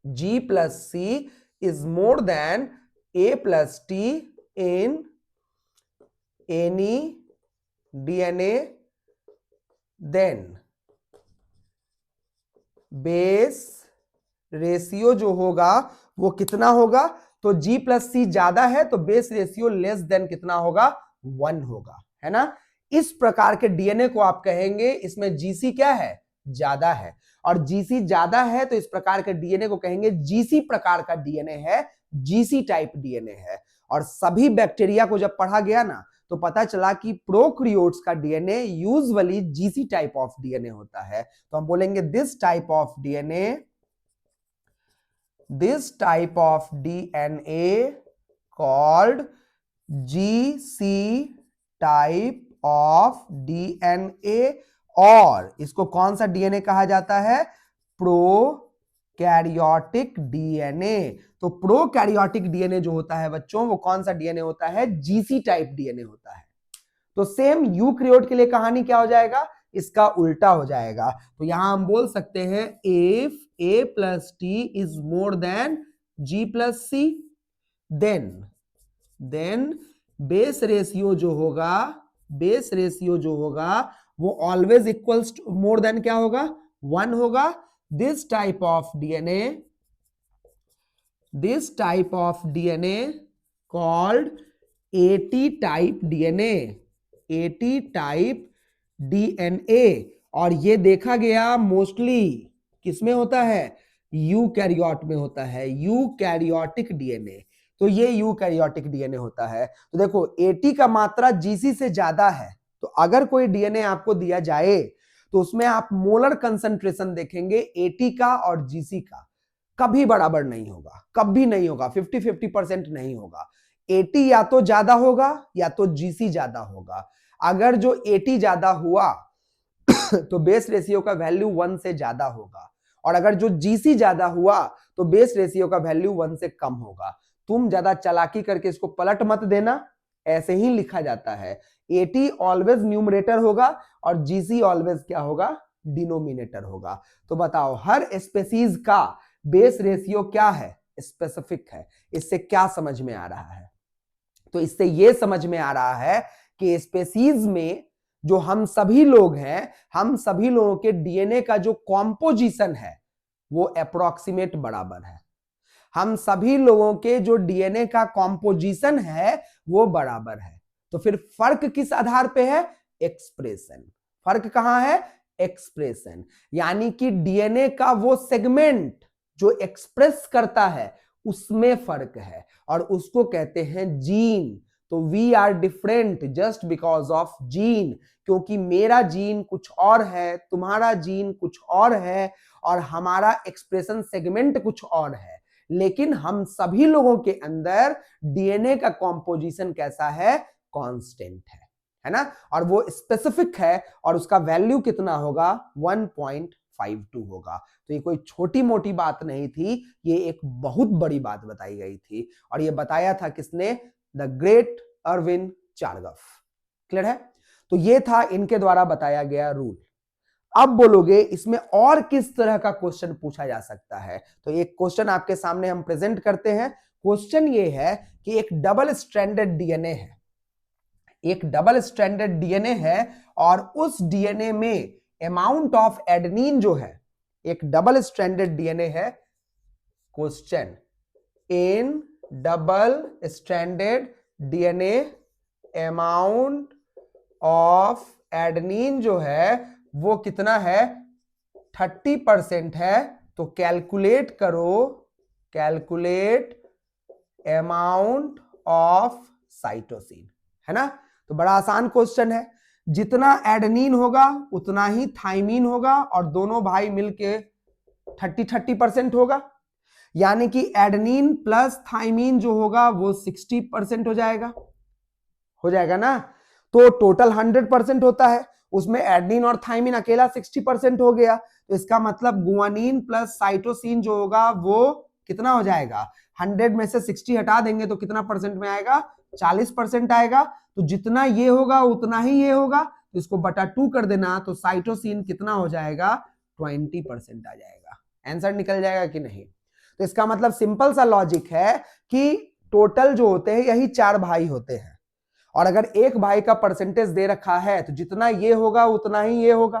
G plus C is more than A plus T in any DNA then base ratio जो होगा वो कितना होगा, तो G प्लस सी ज्यादा है तो बेस रेशियो लेस देन कितना होगा 1 होगा, है ना। इस प्रकार के डीएनए को आप कहेंगे इसमें जीसी क्या है ज्यादा है और जीसी ज्यादा है तो इस प्रकार के डीएनए को कहेंगे जीसी प्रकार का डीएनए है, जीसी टाइप डीएनए है। और सभी बैक्टीरिया को जब पढ़ा गया ना तो पता चला कि प्रोकैरियोट्स का DNA usually GC type of DNA होता है। तो हम बोलेंगे this type of DNA, this type of DNA called GC type of DNA और इसको कौन सा डीएनए कहा जाता है प्रोकैरियोटिक डीएनए। तो प्रोकैरियोटिक डीएनए जो होता है बच्चों वो कौन सा डीएनए होता है जीसी टाइप डीएनए होता है। तो सेम यूकैरियोट के लिए कहानी क्या हो जाएगा इसका उल्टा हो जाएगा। तो यहां हम बोल सकते हैं if A plus T is more than G plus C then base ratio जो होगा वो always equals to more than क्या होगा 1 होगा। This type of DNA called AT type DNA और ये देखा गया मोस्टली किसमें होता है यूकैरियोट में होता है, यूकैरियोटिक डीएनए। तो ये यूकैरियोटिक डीएनए होता है। तो देखो AT का मात्रा जीसी से ज्यादा है तो अगर कोई डीएनए आपको दिया जाए तो उसमें आप मोलर कंसंट्रेशन देखेंगे AT का और जीसी का कभी बराबर नहीं होगा, कभी नहीं होगा, 50-50% नहीं होगा। AT या तो ज्यादा होगा या तो जीसी ज्यादा होगा। अगर जो AT ज्यादा हुआ तो बेस रेशियो का वैल्यू 1 से ज्यादा होगा और अगर जो जीसी ज्यादा हुआ तो बेस रेशियो का वैल्यू 1 से कम होगा। तुम ज्यादा चालाकी करके इसको पलट मत देना, ऐसे ही लिखा जाता है। AT ऑलवेज न्यूमरेटर होगा और जीसी ऑलवेज क्या होगा डिनोमिनेटर होगा। तो बताओ हर स्पीशीज का बेस रेशियो क्या है स्पेसिफिक है। इससे क्या समझ में आ रहा है, तो इससे यह समझ में आ रहा है कि स्पीशीज में जो हम सभी लोग हैं, हम सभी लोगों के डीएनए का जो कॉम्पोजिशन है वो अप्रोक्सीमेट बराबर है। हम सभी लोगों के जो डीएनए का कॉम्पोजिशन है वो बराबर है। तो फिर फर्क किस आधार पे है एक्सप्रेशन। फर्क कहां है एक्सप्रेशन, यानी कि डीएनए का वो सेगमेंट जो एक्सप्रेस करता है उसमें फर्क है और उसको कहते हैं जीन। तो we are different just because of gene, क्योंकि मेरा जीन कुछ और है, तुम्हारा जीन कुछ और है और हमारा एक्सप्रेशन सेगमेंट कुछ और है, लेकिन हम सभी लोगों के अंदर डीएनए का कॉम्पोजिशन कैसा है कांस्टेंट है। है ना, और वो स्पेसिफिक है और उसका वैल्यू कितना होगा 1.52 होगा। तो ये कोई छोटी मोटी बात नहीं थी, ये एक बहुत बड़ी बात बताई गई थी और ये बताया था किसने, द ग्रेट अर्विन चारगफ। क्लियर है? तो ये था इनके द्वारा बताया गया रूल। अब बोलोगे इसमें और किस तरह का क्वेश्चन पूछा जा सकता है, तो एक क्वेश्चन आपके सामने हम प्रेजेंट करते हैं। क्वेश्चन ये है कि एक डबल स्ट्रैंडेड डीएनए है, एक डबल स्ट्रैंडेड डीएनए है और उस डीएनए में अमाउंट ऑफ एडेनिन जो है, एक डबल स्ट्रैंडेड डीएनए है, question in double stranded DNA amount of adenine जो है वो कितना है, 30% है। तो कैलकुलेट करो, कैलकुलेट अमाउंट ऑफ साइटोसिन, है ना। तो बड़ा आसान क्वेश्चन है, जितना एडेनिन होगा उतना ही थाइमीन होगा और दोनों भाई मिलके 30% होगा, यानी कि एडेनिन प्लस थाइमीन जो होगा वो 60% हो जाएगा, हो जाएगा ना। तो टोटल 100% होता है, उसमें एडेनिन और थाइमिन अकेला 60% हो गया, तो इसका मतलब गुआनिन प्लस साइटोसिन जो होगा वो कितना हो जाएगा, 100 में से 60 हटा देंगे तो कितना परसेंट में आएगा, 40% आएगा। तो जितना ये होगा उतना ही ये होगा, तो इसको बटा 2 कर देना, तो साइटोसिन कितना हो जाएगा, 20% आ जाएगा। आंसर निकल जाएगा कि नहीं। तो इसका मतलब सिंपल सा लॉजिक है कि टोटल जो होते हैं यही 4 भाई होते हैं और अगर एक भाई का परसेंटेज दे रखा है तो जितना ये होगा उतना ही ये होगा,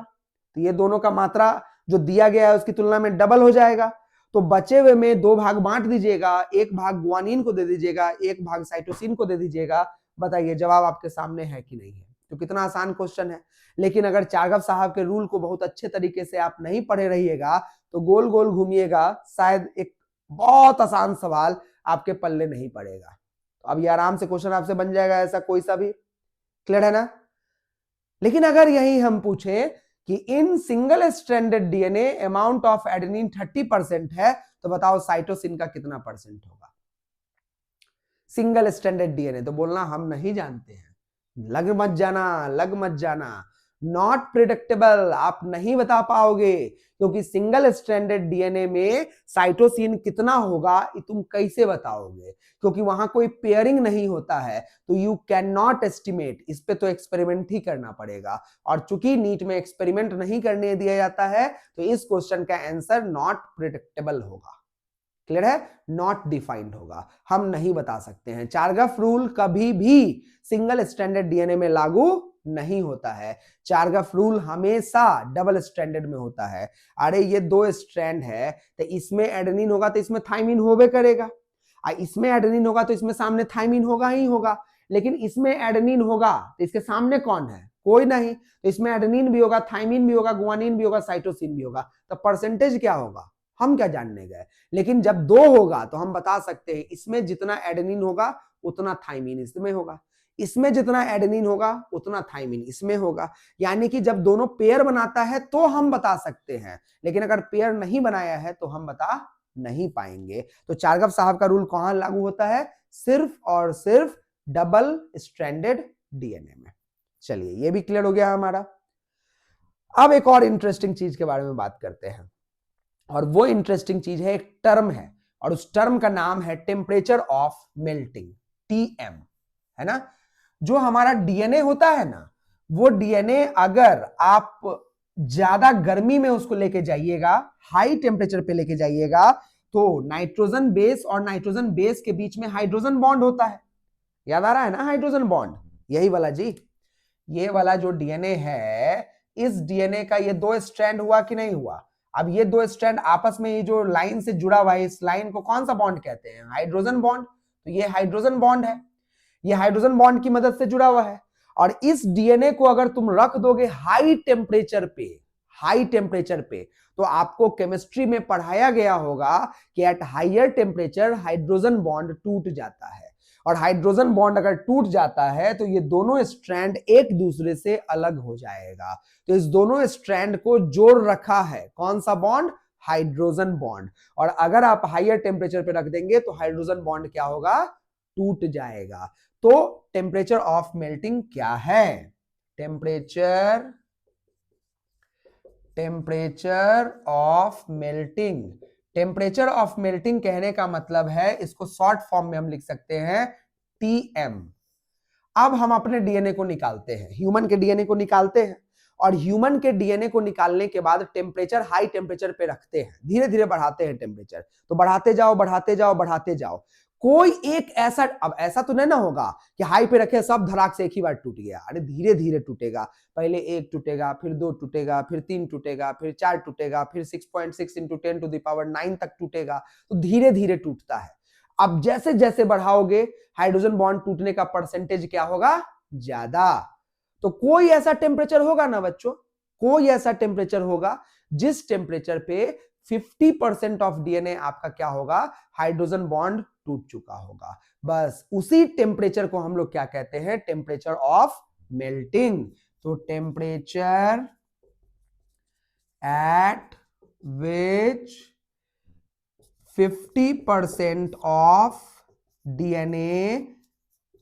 तो ये दोनों का मात्रा जो दिया गया है उसकी तुलना में डबल हो जाएगा। तो बचे हुए में 2 भाग बांट दीजिएगा, एक भाग गुआनिन को दे दीजिएगा, एक भाग साइटोसिन को दे दीजिएगा। बताइए जवाब आपके सामने है कि नहीं है। तो कितना आसान क्वेश्चन है, लेकिन अगर चारगफ साहब के रूल को बहुत अच्छे तरीके से आप नहीं पढ़े रहिएगा तो गोल गोल घूमिएगा, शायद एक बहुत आसान सवाल आपके पल्ले नहीं पड़ेगा। तो अब ये आराम से क्वेश्चन आपसे बन जाएगा ऐसा कोई सा भी। क्लियर है ना। लेकिन अगर यही हम पूछें कि in single stranded DNA amount of adenine 30% है, तो बताओ साइटोसिन का कितना परसेंट होगा। सिंगल स्ट्रैंडेड डीएनए तो बोलना हम नहीं जानते हैं, लग मत जाना, लग मत जाना, नॉट प्रिडिक्टेबल, आप नहीं बता पाओगे क्योंकि सिंगल स्ट्रैंडेड डीएनए में साइटोसिन कितना होगा ये तुम कैसे बताओगे, क्योंकि वहां कोई पेयरिंग नहीं होता है, तो यू कैन नॉट एस्टिमेट। इस पे तो एक्सपेरिमेंट ही करना पड़ेगा और चूंकि नीट में एक्सपेरिमेंट नहीं करने दिया जाता है तो इस क्वेश्चन का आंसर नॉट प्रिडिक्टेबल होगा। क्लियर है, नॉट डिफाइंड होगा, हम नहीं बता सकते हैं। चारगफ रूल कभी भी सिंगल स्ट्रैंडेड डीएनए में लागू नहीं होता है, चारगफ रूल हमेशा डबल स्ट्रैंडेड में होता है। अरे ये 2 स्ट्रैंड है तो इसमें एडेनिन होगा तो इसमें थाइमिन होबे करेगा, इसमें एडेनिन होगा तो इसमें सामने थाइमिन होगा ही होगा, लेकिन इसमें एडेनिन होगा तो इसके सामने कौन है, कोई नहीं, तो इसमें एडेनिन भी होगा, थाइमिन भी होगा, गुआनिन भी होगा, साइटोसिन भी होगा, तो परसेंटेज क्या होगा हम क्या जानने गए। लेकिन जब 2 होगा तो हम बता सकते हैं इसमें जितना एडेनिन होगा उतना थाइमिन इसमें होगा, इसमें जितना एडेनिन होगा उतना थाइमिन इसमें होगा, यानी कि जब दोनों पेयर बनाता है तो हम बता सकते हैं, लेकिन अगर पेयर नहीं बनाया है तो हम बता नहीं पाएंगे। तो चारगफ साहब का रूल कहां लागू होता है, सिर्फ और सिर्फ डबल स्ट्रैंडेड डीएनए में। चलिए ये भी क्लियर हो गया हमारा। अब एक और इंटरेस्टिंग चीज के बारे में बात करते हैं और वो इंटरेस्टिंग चीज है, एक टर्म है और उस टर्म का नाम है टेम्परेचर ऑफ मेल्टिंग, टीएम, है ना। जो हमारा डीएनए होता है ना, वो डीएनए अगर आप ज्यादा गर्मी में उसको लेके जाइएगा, हाई टेम्परेचर पे लेके जाइएगा, तो नाइट्रोजन बेस और नाइट्रोजन बेस के बीच में हाइड्रोजन बॉन्ड होता है, याद आ रहा है ना हाइड्रोजन बॉन्ड, यही वाला जी, ये वाला जो डीएनए है, इस डीएनए का ये 2 स्ट्रैंड हुआ कि नहीं हुआ। अब ये 2 स्ट्रैंड आपस में ये जो लाइन से जुड़ा हुआ है, इस लाइन को कौन सा बॉन्ड कहते हैं, हाइड्रोजन बॉन्ड। तो ये हाइड्रोजन बॉन्ड है, ये हाइड्रोजन बॉन्ड की मदद से जुड़ा हुआ है। और इस डीएनए को अगर तुम रख दोगे हाई टेम्परेचर पे, हाई टेम्परेचर पे, तो आपको केमिस्ट्री में पढ़ाया गया होगा कि at higher temperature hydrogen bond टूट जाता है, और हाइड्रोजन बॉन्ड अगर टूट जाता है तो ये दोनों स्ट्रैंड एक दूसरे से अलग हो जाएगा। तो इस दोनों स्ट्रैंड को जोड़ रखा है कौन सा बॉन्ड, हाइड्रोजन बॉन्ड, और अगर आप हायर टेम्परेचर पे रख देंगे तो हाइड्रोजन बॉन्ड क्या होगा, टूट जाएगा। तो टेम्परेचर ऑफ मेल्टिंग क्या है? Temperature of melting, temperature of melting कहने का मतलब है, इसको शॉर्ट फॉर्म में हम लिख सकते हैं TM। अब हम अपने डीएनए को निकालते हैं, ह्यूमन के डीएनए को निकालते हैं, और ह्यूमन के डीएनए को निकालने के बाद टेम्परेचर हाई टेम्परेचर पे रखते हैं, धीरे धीरे बढ़ाते हैं टेम्परेचर। तो बढ़ाते जाओ बढ़ाते जाओ बढ़ाते जाओ। कोई एक ऐसा, अब ऐसा तो नहीं ना होगा कि हाई पे रखे सब धड़ाक से एक ही बार टूट गया। अरे धीरे धीरे टूटेगा, पहले 1 टूटेगा, फिर 2 टूटेगा, फिर 3 टूटेगा, फिर 4 टूटेगा, फिर 6.6 इंटू 10⁹ तक टूटेगा। तो धीरे धीरे टूटता है। अब जैसे जैसे बढ़ाओगे हाइड्रोजन बॉन्ड टूटने का परसेंटेज क्या होगा? ज्यादा। तो कोई ऐसा टेम्परेचर होगा ना बच्चों, कोई ऐसा टेम्परेचर होगा जिस टेम्परेचर पे 50% ऑफ डीएनए आपका क्या होगा? हाइड्रोजन बॉन्ड टूट चुका होगा। बस उसी टेम्परेचर को हम लोग क्या कहते हैं? Temperature of melting. तो temperature at which 50% of DNA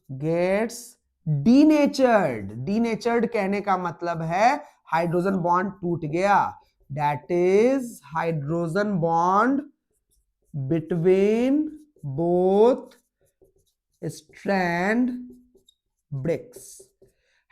gets denatured. Denatured कहने का मतलब है हाइड्रोजन बॉन्ड टूट गया। That is hydrogen bond between both strand breaks.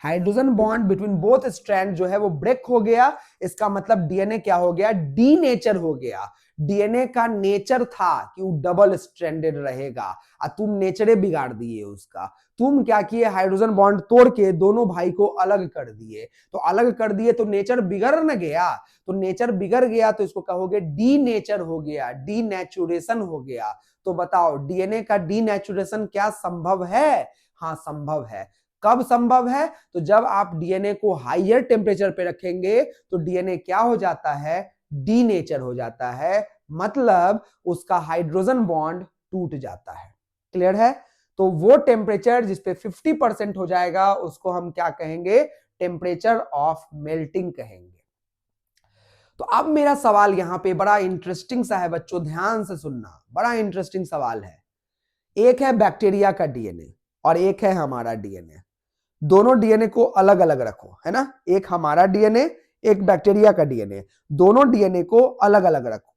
Hydrogen bond between both strand जो है वो ब्रेक हो गया। इसका मतलब डीएनए क्या हो गया? डीनेचर हो गया। डीएनए का नेचर था कि वो डबल स्ट्रैंडेड रहेगा, और तुम नेचरे बिगाड़ दिए उसका। तुम क्या किए? हाइड्रोजन बॉन्ड तोड़ के दोनों भाई को अलग कर दिए। तो अलग कर दिए तो नेचर बिगड़ न गया? तो नेचर बिगड़ गया तो इसको कहोगे डीनेचर हो गया, डीनेचुरेशन हो गया। तो बताओ डीएनए का डीनेचुरेशन क्या संभव है? हाँ संभव है। कब संभव है? तो जब आप डीएनए को हाईयर टेम्परेचर पे रखेंगे तो डीएनए क्या हो जाता है? डीनेचर हो जाता है, मतलब उसका हाइड्रोजन बॉन्ड टूट जाता है। क्लियर है? तो वो टेम्परेचर जिस पे 50% हो जाएगा उसको हम क्या कहेंगे? टेम्परेचर ऑफ मेल्टिंग कहेंगे। तो अब मेरा सवाल यहां पे बड़ा इंटरेस्टिंग सा है बच्चों, ध्यान से सुनना, बड़ा इंटरेस्टिंग सवाल है। एक है बैक्टीरिया का डीएनए और एक है हमारा डीएनए। दोनों डीएनए को अलग अलग रखो, है ना? एक हमारा डीएनए, एक बैक्टीरिया का डीएनए। दोनों डीएनए को अलग अलग रखो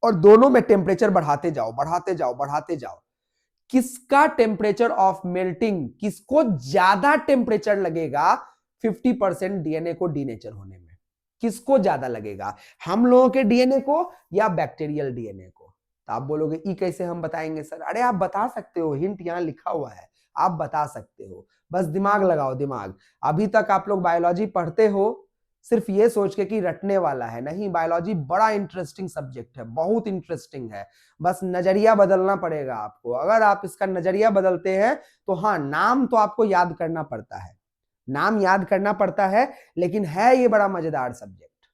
और दोनों में टेम्परेचर बढ़ाते जाओ बढ़ाते जाओ बढ़ाते जाओ। किसका टेम्परेचर ऑफ मेल्टिंग, किसको ज्यादा टेम्परेचर लगेगा 50% डीएनए को डीनेचर होने में? किसको ज्यादा लगेगा, हम लोगों के डीएनए को या बैक्टीरियल डीएनए को? तो आप बोलोगे ई कैसे हम बताएंगे सर? अरे आप बता सकते हो, हिंट यहां लिखा हुआ है, आप बता सकते हो। बस दिमाग लगाओ, दिमाग। अभी तक आप लोग बायोलॉजी पढ़ते हो सिर्फ ये सोच के कि रटने वाला है, नहीं, बायोलॉजी बड़ा इंटरेस्टिंग सब्जेक्ट है, बहुत इंटरेस्टिंग है। बस नजरिया बदलना पड़ेगा आपको। अगर आप इसका नजरिया बदलते हैं तो हाँ, नाम तो आपको याद करना पड़ता है, नाम याद करना पड़ता है, लेकिन है ये बड़ा मजेदार सब्जेक्ट।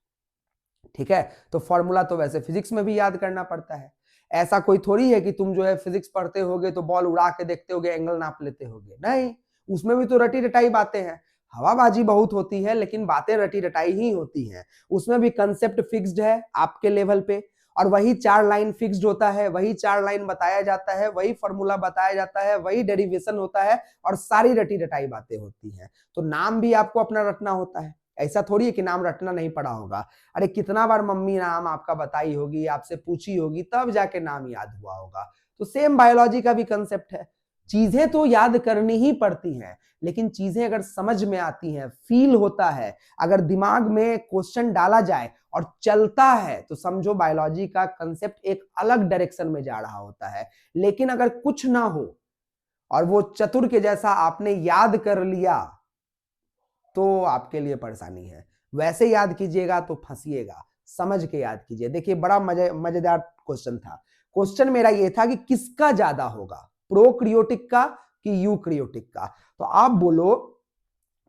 ठीक है? तो फॉर्मूला तो वैसे फिजिक्स में भी याद करना पड़ता है। ऐसा कोई थोड़ी है कि तुम जो है फिजिक्स पढ़ते होगे तो बॉल उड़ा के देखते होगे, एंगल नाप लेते होगे, नहीं, उसमें भी तो रटी रटाई बातें हैं। हवाबाजी बहुत होती है लेकिन बातें रटी रटाई ही होती हैं। उसमें भी कंसेप्ट फिक्स्ड है आपके लेवल पे, और वही 4 लाइन फिक्स्ड होता है, वही 4 लाइन बताया जाता है, वही फॉर्मूला बताया जाता है, वही डेरिवेशन होता है, और सारी रटी रटाई बातें होती हैं। तो नाम भी आपको अपना रटना होता है। ऐसा थोड़ी है कि नाम रटना नहीं पड़ा होगा। अरे कितना बार मम्मी नाम आपका बताई होगी, आपसे पूछी होगी, तब जाके नाम याद हुआ होगा। तो सेम बायोलॉजी का भी कंसेप्ट है। चीजें तो याद करनी ही पड़ती हैं, लेकिन चीजें अगर समझ में आती हैं, फील होता है, अगर दिमाग में क्वेश्चन डाला जाए और चलता है, तो समझो बायोलॉजी का कंसेप्ट एक अलग डायरेक्शन में जा रहा होता है। लेकिन अगर कुछ ना हो और वो चतुर के जैसा आपने याद कर लिया तो आपके लिए परेशानी है। वैसे याद कीजिएगा तो फंसिएगा, समझ के याद कीजिए। देखिए बड़ा मजेदार क्वेश्चन था। क्वेश्चन मेरा ये था कि किसका ज्यादा होगा, प्रोक्रियोटिक का कि यूक्रियोटिक का? तो आप बोलो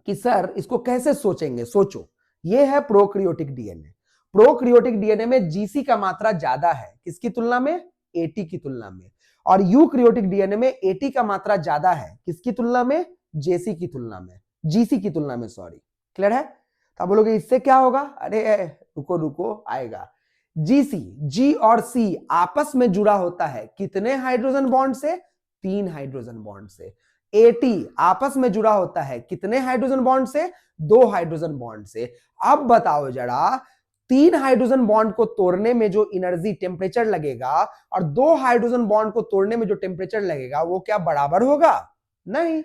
कि सर इसको कैसे सोचेंगे? सोचो, ये है प्रोक्रियोटिक डीएनए। प्रोक्रियोटिक डीएनए में जीसी का मात्रा ज्यादा है, किसकी तुलना में? एटी की तुलना में। और यूक्रियोटिक डीएनए में एटी का मात्रा ज्यादा है, किसकी तुलना में? जेसी की तुलना में, जीसी की तुलना में, सॉरी। क्लियर है? तो आप बोलोगे इससे क्या होगा? अरे रुको रुको, आएगा। जीसी, जी और सी आपस में जुड़ा होता है कितने हाइड्रोजन बॉन्ड से? 3 हाइड्रोजन बॉन्ड से। AT आपस में जुड़ा होता है कितने हाइड्रोजन बॉन्ड से? 2 हाइड्रोजन बॉन्ड से। अब बताओ जरा, 3 हाइड्रोजन बॉन्ड को तोड़ने में जो एनर्जी टेम्परेचर लगेगा और 2 हाइड्रोजन बॉन्ड को तोड़ने में जो टेम्परेचर लगेगा वो क्या बराबर होगा? नहीं।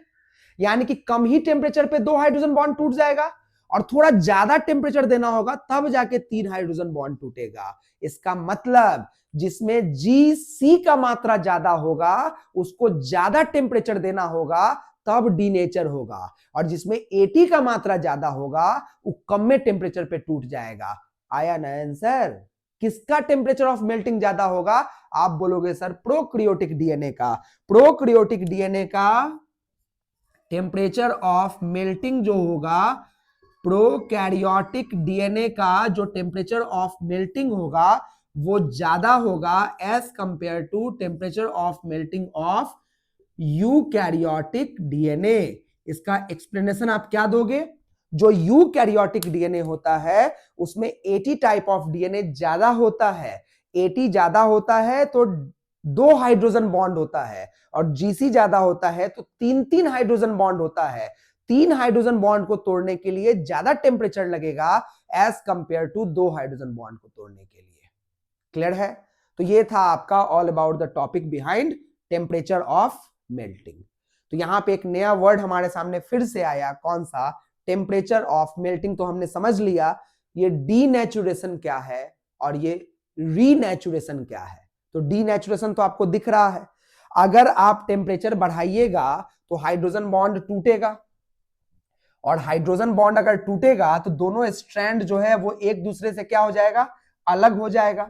यानी कि कम ही टेम्परेचर पे 2 हाइड्रोजन बॉन्ड टूट जाएगा और थोड़ा ज्यादा टेम्परेचर देना होगा तब जाके 3 हाइड्रोजन बॉन्ड टूटेगा। इसका मतलब जिसमें GC का मात्रा ज्यादा होगा उसको ज्यादा टेम्परेचर देना होगा तब डीनेचर होगा, और जिसमें AT का मात्रा ज्यादा होगा वो कम में टेम्परेचर पे टूट जाएगा। आया ना आंसर? किसका टेम्परेचर ऑफ मेल्टिंग ज्यादा होगा? आप बोलोगे सर प्रोकैरियोटिक डीएनए का। प्रोकैरियोटिक डीएनए का टेम्परेचर ऑफ मेल्टिंग जो होगा, प्रोकैरियोटिक डीएनए का जो टेम्परेचर ऑफ मेल्टिंग होगा वो ज्यादा होगा as compare to temperature of melting of eukaryotic DNA. इसका एक्सप्लेनेशन आप क्या दोगे? जो यूकैरियोटिक डीएनए होता है उसमें AT टाइप ऑफ डीएनए ज्यादा होता है। AT ज्यादा होता है तो 2 हाइड्रोजन बॉन्ड होता है, और GC ज्यादा होता है तो 3 हाइड्रोजन बॉन्ड होता है। 3 हाइड्रोजन बॉन्ड को तोड़ने के लिए ज्यादा टेम्परेचर लगेगा as compare to 2 hydrogen bond को तोड़ने के लिए। क्लियर है? तो ये था आपका all about the topic behind temperature of melting. तो यहां पे एक नया वर्ड हमारे सामने फिर से आया, कौन सा? Temperature of melting. तो हमने समझ लिया ये डीनेचुरेशन क्या है और ये रीनेचुरेशन क्या है। तो डीनेचुरेशन तो आपको दिख रहा है, अगर आप टेम्परेचर बढ़ाइएगा तो हाइड्रोजन बॉन्ड टूटेगा, और हाइड्रोजन बॉन्ड अगर टूटेगा तो दोनों स्ट्रैंड जो है वो एक दूसरे से क्या हो जाएगा? अलग हो जाएगा।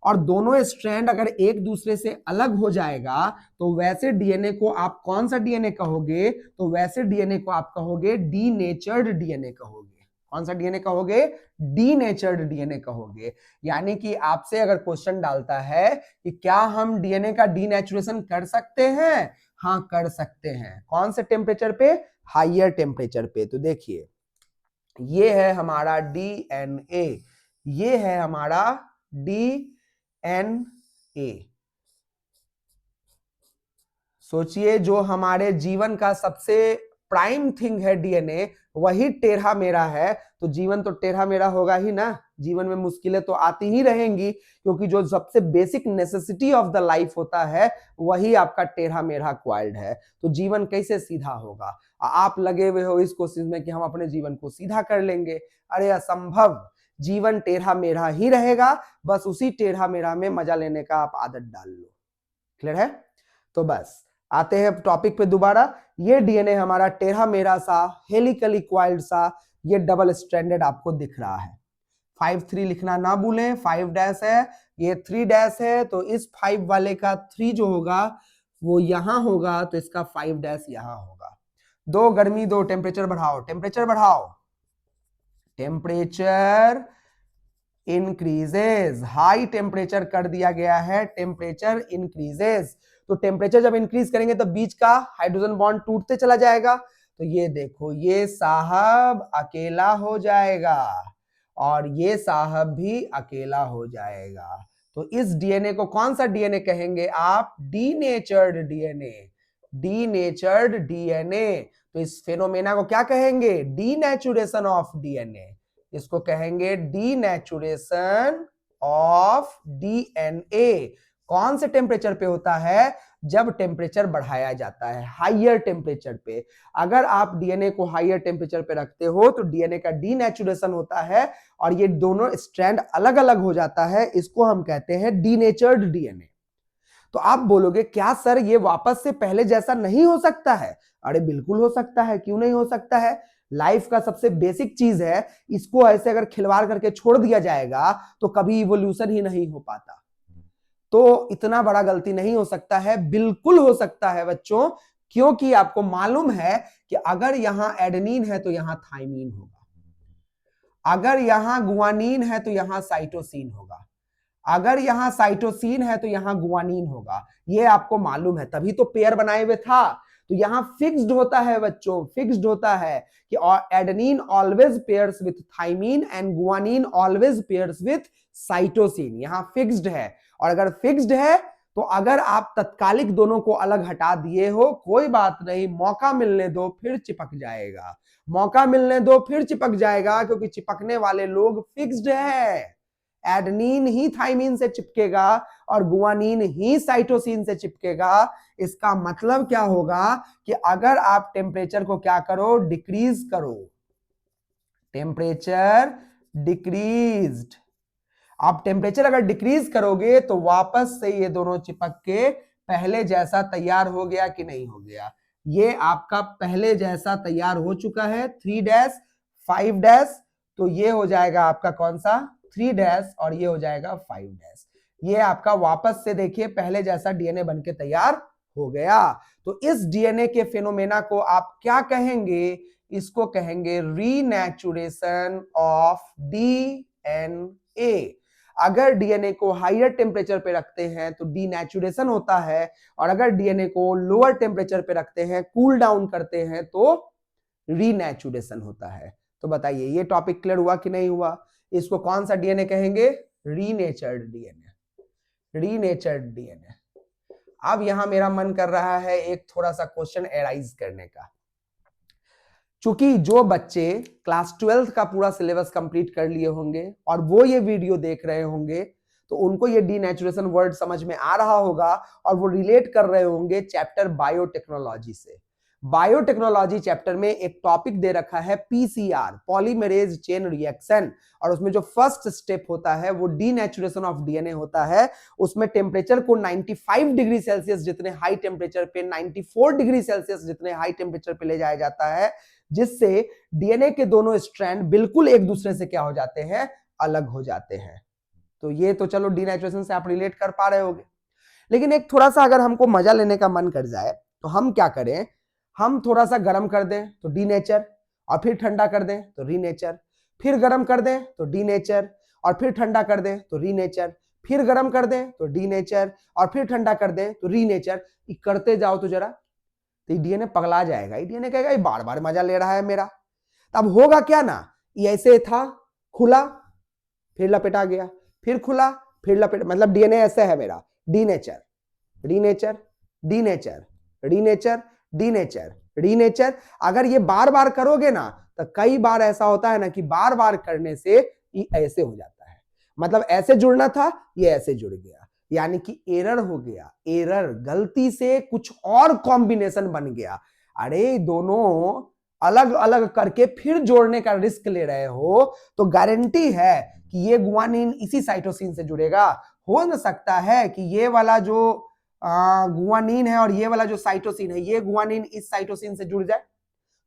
और दोनों स्ट्रैंड अगर एक दूसरे से अलग हो जाएगा तो वैसे डीएनए को आप कौन सा डीएनए कहोगे? तो वैसे डीएनए को आप कहोगे डीनेचर्ड डीएनए कहोगे। कौन सा डीएनए कहोगे? डीनेचर्ड डीएनए कहोगे। यानी कि आपसे अगर क्वेश्चन डालता है कि क्या हम डीएनए का डीनेचुरेशन कर सकते हैं? हाँ, कर सकते हैं। कौन से टेम्परेचर पे? हाइयर टेम्परेचर पे। तो देखिए ये है हमारा डीएनए, ये है हमारा डीएनए। सोचिए जो हमारे जीवन का सबसे प्राइम थिंग है डीएनए, वही टेढ़ा मेढ़ा है, तो जीवन तो टेढ़ा मेढ़ा होगा ही ना। जीवन में मुश्किलें तो आती ही रहेंगी, क्योंकि जो सबसे basic necessity of the life होता है वही आपका टेढ़ा मेढ़ा क्वाइल्ड है। तो जीवन कैसे सीधा होगा? आप लगे हुए हो इस कोशिश में कि हम अपने जीवन को सीधा कर लेंगे। अरे असंभव, जीवन टेढ़ा मेढ़ा ही रहेगा। बस उसी टेढ़ा मेढ़ा में मजा लेने का आप आदत डाल लो। क्लियर है? तो बस आते हैं टॉपिक पे दोबारा। ये डीएनए हमारा टेढ़ा मेढ़ा सा, हेलिकली क्वाइल्ड सा, ये डबल स्ट्रैंडेड आपको दिख रहा है। 5-3 लिखना ना भूलें, 5 डैश है, ये 3 डैश है, तो इस 5 वाले का 3 जो होगा वो यहां होगा, तो इसका 5 डैश यहां होगा। 2 गर्मी 2, टेम्परेचर बढ़ाओ, टेम्परेचर बढ़ाओ, टेम्परेचर इंक्रीजेज, हाई टेम्परेचर कर दिया गया है, टेम्परेचर इंक्रीजेज। तो टेम्परेचर जब इंक्रीज करेंगे तो बीच का हाइड्रोजन बॉन्ड टूटते चला जाएगा। तो ये देखो, ये साहब अकेला हो जाएगा और ये साहब भी अकेला हो जाएगा। तो इस डीएनए को कौन सा डीएनए कहेंगे आप? Denatured DNA. Denatured DNA. तो इस फेनोमेना को क्या कहेंगे? Denaturation of DNA. इसको कहेंगे डीनेचुरेशन ऑफ डीएनए। कौन से टेम्परेचर पे होता है? जब टेम्परेचर बढ़ाया जाता है, हाइयर टेम्परेचर पे। अगर आप डीएनए को हाइयर टेम्परेचर पे रखते हो तो डीएनए का डीनेचुरेशन होता है और ये दोनों स्ट्रैंड अलग अलग हो जाता है। इसको हम कहते हैं डीनेचर्ड डीएनए। तो आप बोलोगे क्या सर ये वापस से पहले जैसा नहीं हो सकता है? अरे बिल्कुल हो सकता है, क्यों नहीं हो सकता है? लाइफ का सबसे बेसिक चीज है, इसको ऐसे अगर खिलवाड़ करके छोड़ दिया जाएगा तो कभी इवोल्यूशन ही नहीं हो पाता। तो इतना बड़ा गलती नहीं हो सकता है, बिल्कुल हो सकता है बच्चों, क्योंकि आपको मालूम है कि अगर यहां एडेनिन है तो यहां थाइमीन होगा, अगर यहां गुआनिन है तो यहां साइटोसिन होगा, अगर यहां साइटोसिन है तो यहां गुआनिन होगा। ये आपको मालूम है, तभी तो पेयर बनाए हुए था। तो यहां फिक्स्ड होता है बच्चों, फिक्स्ड होता है कि adenine always pairs with thymine and guanine always pairs with cytosine. यहां फिक्स्ड है, और अगर फिक्स्ड है तो अगर आप तत्कालिक दोनों को अलग हटा दिए हो, कोई बात नहीं, मौका मिलने दो, फिर चिपक जाएगा, मौका मिलने दो फिर चिपक जाएगा, क्योंकि चिपकने वाले लोग फिक्स्ड है। एडनिन ही थाइमिन से चिपकेगा और गुआनिन ही साइटोसिन से चिपकेगा। इसका मतलब क्या होगा कि अगर आप टेम्परेचर को क्या करो, डिक्रीज करो, टेम्परेचर डिक्रीज्ड, आप टेम्परेचर अगर डिक्रीज करोगे तो वापस से ये दोनों चिपक के पहले जैसा तैयार हो गया कि नहीं हो गया? ये आपका पहले जैसा तैयार हो चुका है, 3 5 तो ये हो जाएगा आपका कौन सा, 3 और ये हो जाएगा 5 ये आपका वापस से देखिए पहले जैसा डीएनए बनके तैयार हो गया। तो इस डीएनए के फेनोमेना को आप क्या कहेंगे? इसको कहेंगे रीनेचुरेशन ऑफ डीएनए। अगर डीएनए को हायर टेम्परेचर पे रखते हैं तो डीनेचुरेशन होता है, और अगर डीएनए को लोअर टेम्परेचर पे रखते हैं, कूल डाउन करते हैं, तो रीनेचुरेशन होता है। तो बताइए ये टॉपिक क्लियर हुआ कि नहीं हुआ? इसको कौन सा डीएनए कहेंगे? रीनेचर्ड डीएनए, रीनेचर्ड डीएनए। अब यहां मेरा मन कर रहा है एक थोड़ा सा क्वेश्चन एराइज करने का। चूंकि जो बच्चे क्लास 12th का पूरा सिलेबस कंप्लीट कर लिए होंगे और वो ये वीडियो देख रहे होंगे, तो उनको ये डीनेचुरेशन वर्ड समझ में आ रहा होगा और वो रिलेट कर रहे होंगे चैप्टर बायोटेक्नोलॉजी से। बायोटेक्नोलॉजी चैप्टर में एक टॉपिक दे रखा है पीसीआर, पॉलीमरेज चेन रिएक्शन, और उसमें जो फर्स्ट स्टेप होता है वो डीनेचुरेशन ऑफ डीएनए होता है। उसमें टेम्परेचर को 95 डिग्री सेल्सियस जितने हाई टेम्परेचर पे, 94 डिग्री सेल्सियस जितने हाई टेम्परेचर पे ले जाया जाता है, जिससे डीएनए के दोनों स्ट्रैंड बिल्कुल एक दूसरे से क्या हो जाते हैं, अलग हो जाते हैं। तो ये तो चलो डीनेचुरेशन से आप रिलेट कर पा रहे होगे। लेकिन एक थोड़ा सा अगर हमको मजा लेने का मन कर जाए तो हम क्या करें, हम थोड़ा सा गर्म कर दें तो डीनेचर, और फिर ठंडा कर दें तो रीनेचर, फिर गर्म कर दें तो डीनेचर, और फिर ठंडा कर दें तो रीनेचर, फिर गर्म कर दें तो डीनेचर, और फिर ठंडा कर दें तो रीनेचर। करते जाओ तो जरा, तो डीएनए पगला जाएगा, डीएनए कहेगा ये बार बार मजा ले रहा है मेरा। तब होगा क्या ना, ये ऐसे था, खुला फिर लपेटा गया, फिर खुला फिर लपेटा, मतलब डीएनए ऐसे है मेरा, डीनेचर रीनेचर डीनेचर रीनेचर डीनेचर रीनेचर। अगर ये बार बार करोगे ना तो कई बार ऐसा होता है ना कि बार बार करने से ये ऐसे हो जाता है, मतलब ऐसे जुड़ना था ये ऐसे जुड़ गया, यानी कि एरर हो गया, एरर, गलती से कुछ और कॉम्बिनेशन बन गया। अरे दोनों अलग अलग करके फिर जोड़ने का रिस्क ले रहे हो तो गारंटी है कि ये गुआनिन इसी साइटोसिन से जुड़ेगा। हो न सकता है कि ये वाला जो गुआनिन है और ये वाला जो साइटोसिन है, ये गुआनिन इस साइटोसिन से जुड़ जाए,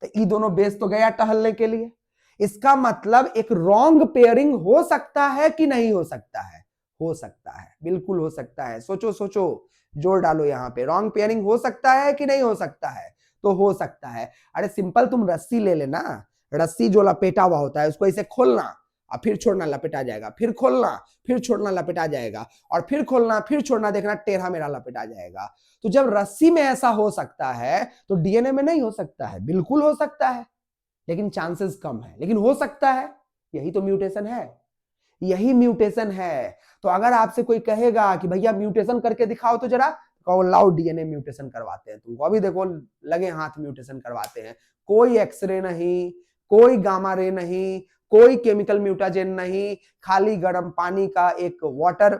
तो ये दोनों बेस तो गया टहलने के लिए। इसका मतलब एक रॉन्ग पेयरिंग हो सकता है कि नहीं हो सकता है? हो सकता है, बिल्कुल हो सकता है। सोचो सोचो, जोर डालो यहाँ पे, रॉन्ग पेयरिंग हो सकता है कि नहीं हो सकता है? तो हो सकता है। अरे सिंपल तुम रस्सी ले लेना, रस्सी जो लपेटा हुआ होता है उसको ऐसे खोलना और फिर छोड़ना, लपेटा जाएगा, फिर खोलना फिर छोड़ना, लपेटा जाएगा, और फिर खोलना फिर छोड़ना, देखना टेढ़ा मेढ़ा लपेटा जाएगा। तो जब रस्सी में ऐसा हो सकता है तो डीएनए में नहीं हो सकता है? बिल्कुल हो सकता है, लेकिन चांसेस कम है, लेकिन हो सकता है। यही तो म्यूटेशन है, यही म्यूटेशन है। तो अगर आपसे कोई कहेगा कि भैया म्यूटेशन करके दिखाओ तो जरा, कहो लाओ डीएनए म्यूटेशन करवाते हैं तुमको, अभी देखो लगे हाथ म्यूटेशन करवाते हैं। कोई एक्सरे नहीं, कोई गामा रे नहीं, कोई केमिकल म्यूटाजेन नहीं, खाली गर्म पानी का एक वाटर,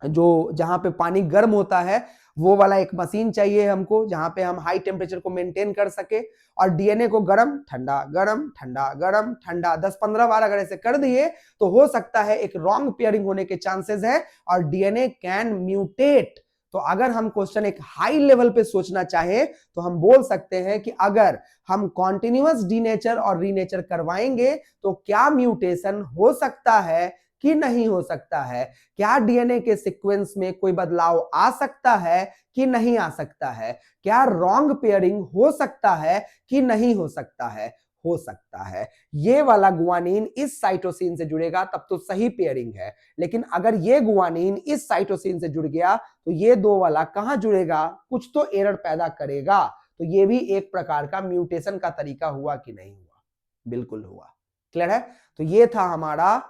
जो जहां पे पानी गर्म होता है वो वाला एक मशीन चाहिए हमको, जहां पे हम हाई टेम्परेचर को मेंटेन कर सके, और डीएनए को गरम ठंडा गरम ठंडा गरम ठंडा 10-15 बार अगर ऐसे कर दिए तो हो सकता है एक रॉन्ग पेयरिंग होने के चांसेस है और डीएनए कैन म्यूटेट। तो अगर हम क्वेश्चन एक हाई लेवल पे सोचना चाहे तो हम बोल सकते हैं कि अगर हम कॉन्टिन्यूअस डीनेचर और रीनेचर करवाएंगे तो क्या म्यूटेशन हो सकता है कि नहीं हो सकता है? क्या डीएनए के सीक्वेंस में कोई बदलाव आ सकता है कि नहीं आ सकता है? क्या रॉन्ग पेयरिंग हो सकता है कि नहीं हो सकता है? हो सकता है। ये वाला गुआनिन इस साइटोसिन से जुड़ेगा तब तो सही पेयरिंग है, लेकिन अगर ये गुआनिन इस साइटोसिन से जुड़ गया तो ये दो वाला कहां जुड़ेगा? कुछ तो एरर पैदा करेगा। तो ये भी एक प्रकार का म्यूटेशन का तरीका हुआ कि नहीं हुआ? बिल्कुल हुआ। क्लियर है? तो ये था हमारा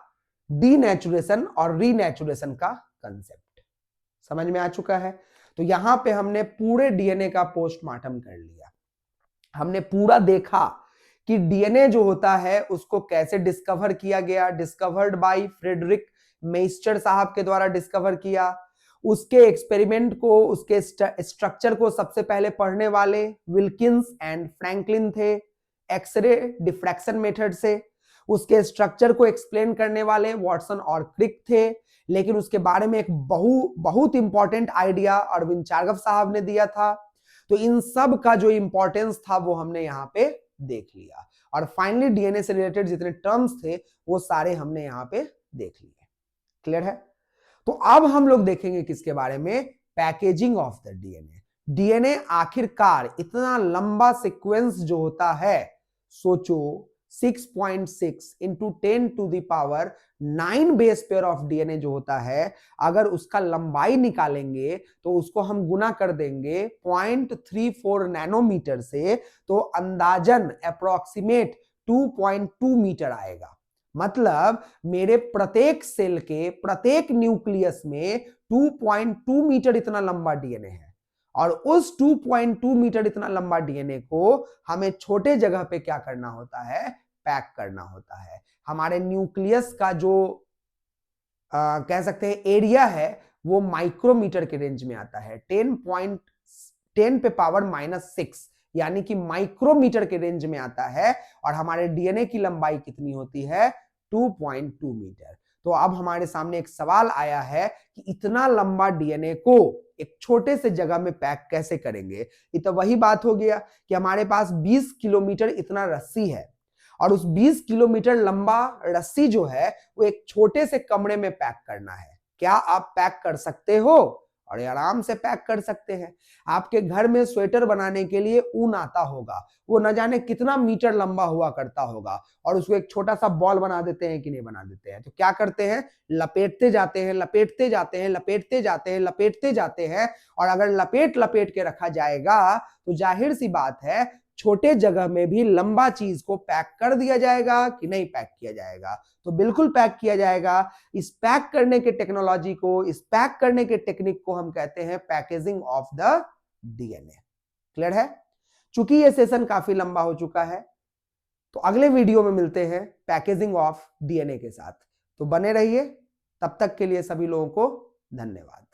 डीनेचुरेशन और रीनेचुरेशन का कंसेप्ट। समझ में आ चुका है। तो यहां पे हमने पूरे डीएनए का पोस्टमार्टम कर लिया, हमने पूरा देखा कि डीएनए जो होता है उसको कैसे डिस्कवर किया गया, डिस्कवर्ड बाय फ्रेडरिक मेस्टर साहब के द्वारा डिस्कवर किया। उसके एक्सपेरिमेंट को, उसके स्ट्रक्चर को सबसे पहले पढ़ने वाले विल्किंस एंड फ्रैंकलिन थे, एक्सरे डिफ्रैक्शन मेथड से। उसके स्ट्रक्चर को एक्सप्लेन करने वाले वॉटसन और क्रिक थे। लेकिन उसके बारे में एक बहुत इंपॉर्टेंट आइडिया अरविंद चार्गव साहब ने दिया था। तो इन सब का जो इंपॉर्टेंस था वो हमने यहां पे देख लिया, और फाइनली डीएनए से रिलेटेड जितने टर्म्स थे वो सारे हमने यहां पे देख लिए। क्लियर है? तो अब हम लोग देखेंगे किसके बारे में, packaging of the DNA. DNA आखिरकार इतना लंबा सीक्वेंस जो होता है, सोचो 6.6 into 10 to the power 9 base pair of DNA जो होता है, अगर उसका लंबाई निकालेंगे तो उसको हम गुना कर देंगे 0.34 नैनोमीटर से, तो अंदाजन अप्रोक्सीमेट 2.2 मीटर आएगा। मतलब मेरे प्रत्येक सेल के प्रत्येक न्यूक्लियस में 2.2 मीटर इतना लंबा डीएनए है, और उस 2.2 मीटर इतना लंबा डीएनए को हमें छोटे जगह पे क्या करना होता है, पैक करना होता है। हमारे न्यूक्लियस का जो कह सकते हैं एरिया है वो माइक्रोमीटर के रेंज में आता है, 10 पे पावर -6 यानी कि माइक्रोमीटर के रेंज में आता है। और हमारे डीएनए की लंबाई कितनी होती है, 2.2 मीटर। तो अब हमारे सामने एक सवाल आया है कि इतना लंबा डीएनए को एक छोटे से जगह में पैक कैसे करेंगे। ये तो वही बात हो गया कि हमारे पास 20 किलोमीटर इतना रस्सी है, और उस 20 किलोमीटर लंबा रस्सी जो है वो एक छोटे से कमरे में पैक करना है। क्या आप पैक कर सकते हो? और आराम से पैक कर सकते हैं। आपके घर में स्वेटर बनाने के लिए ऊन आता होगा, वो न जाने कितना मीटर लंबा हुआ करता होगा, और उसको एक छोटा सा बॉल बना देते हैं कि नहीं बना देते हैं। तो क्या करते हैं, लपेटते जाते हैं, लपेटते जाते हैं, लपेटते जाते हैं, लपेटते जाते हैं। और अगर लपेट लपेट के रखा जाएगा तो जाहिर सी बात है छोटे जगह में भी लंबा चीज को पैक कर दिया जाएगा कि नहीं पैक किया जाएगा। तो बिल्कुल पैक किया जाएगा। इस पैक करने के टेक्नोलॉजी को, इस पैक करने के टेक्निक को हम कहते हैं packaging of the DNA. Clear है? चूंकि ये सेशन काफी लंबा हो चुका है, तो अगले वीडियो में मिलते हैं पैकेजिंग ऑफ डीएनए के साथ। तो बने रहिए, तब तक के लिए सभी लोगों को धन्यवाद।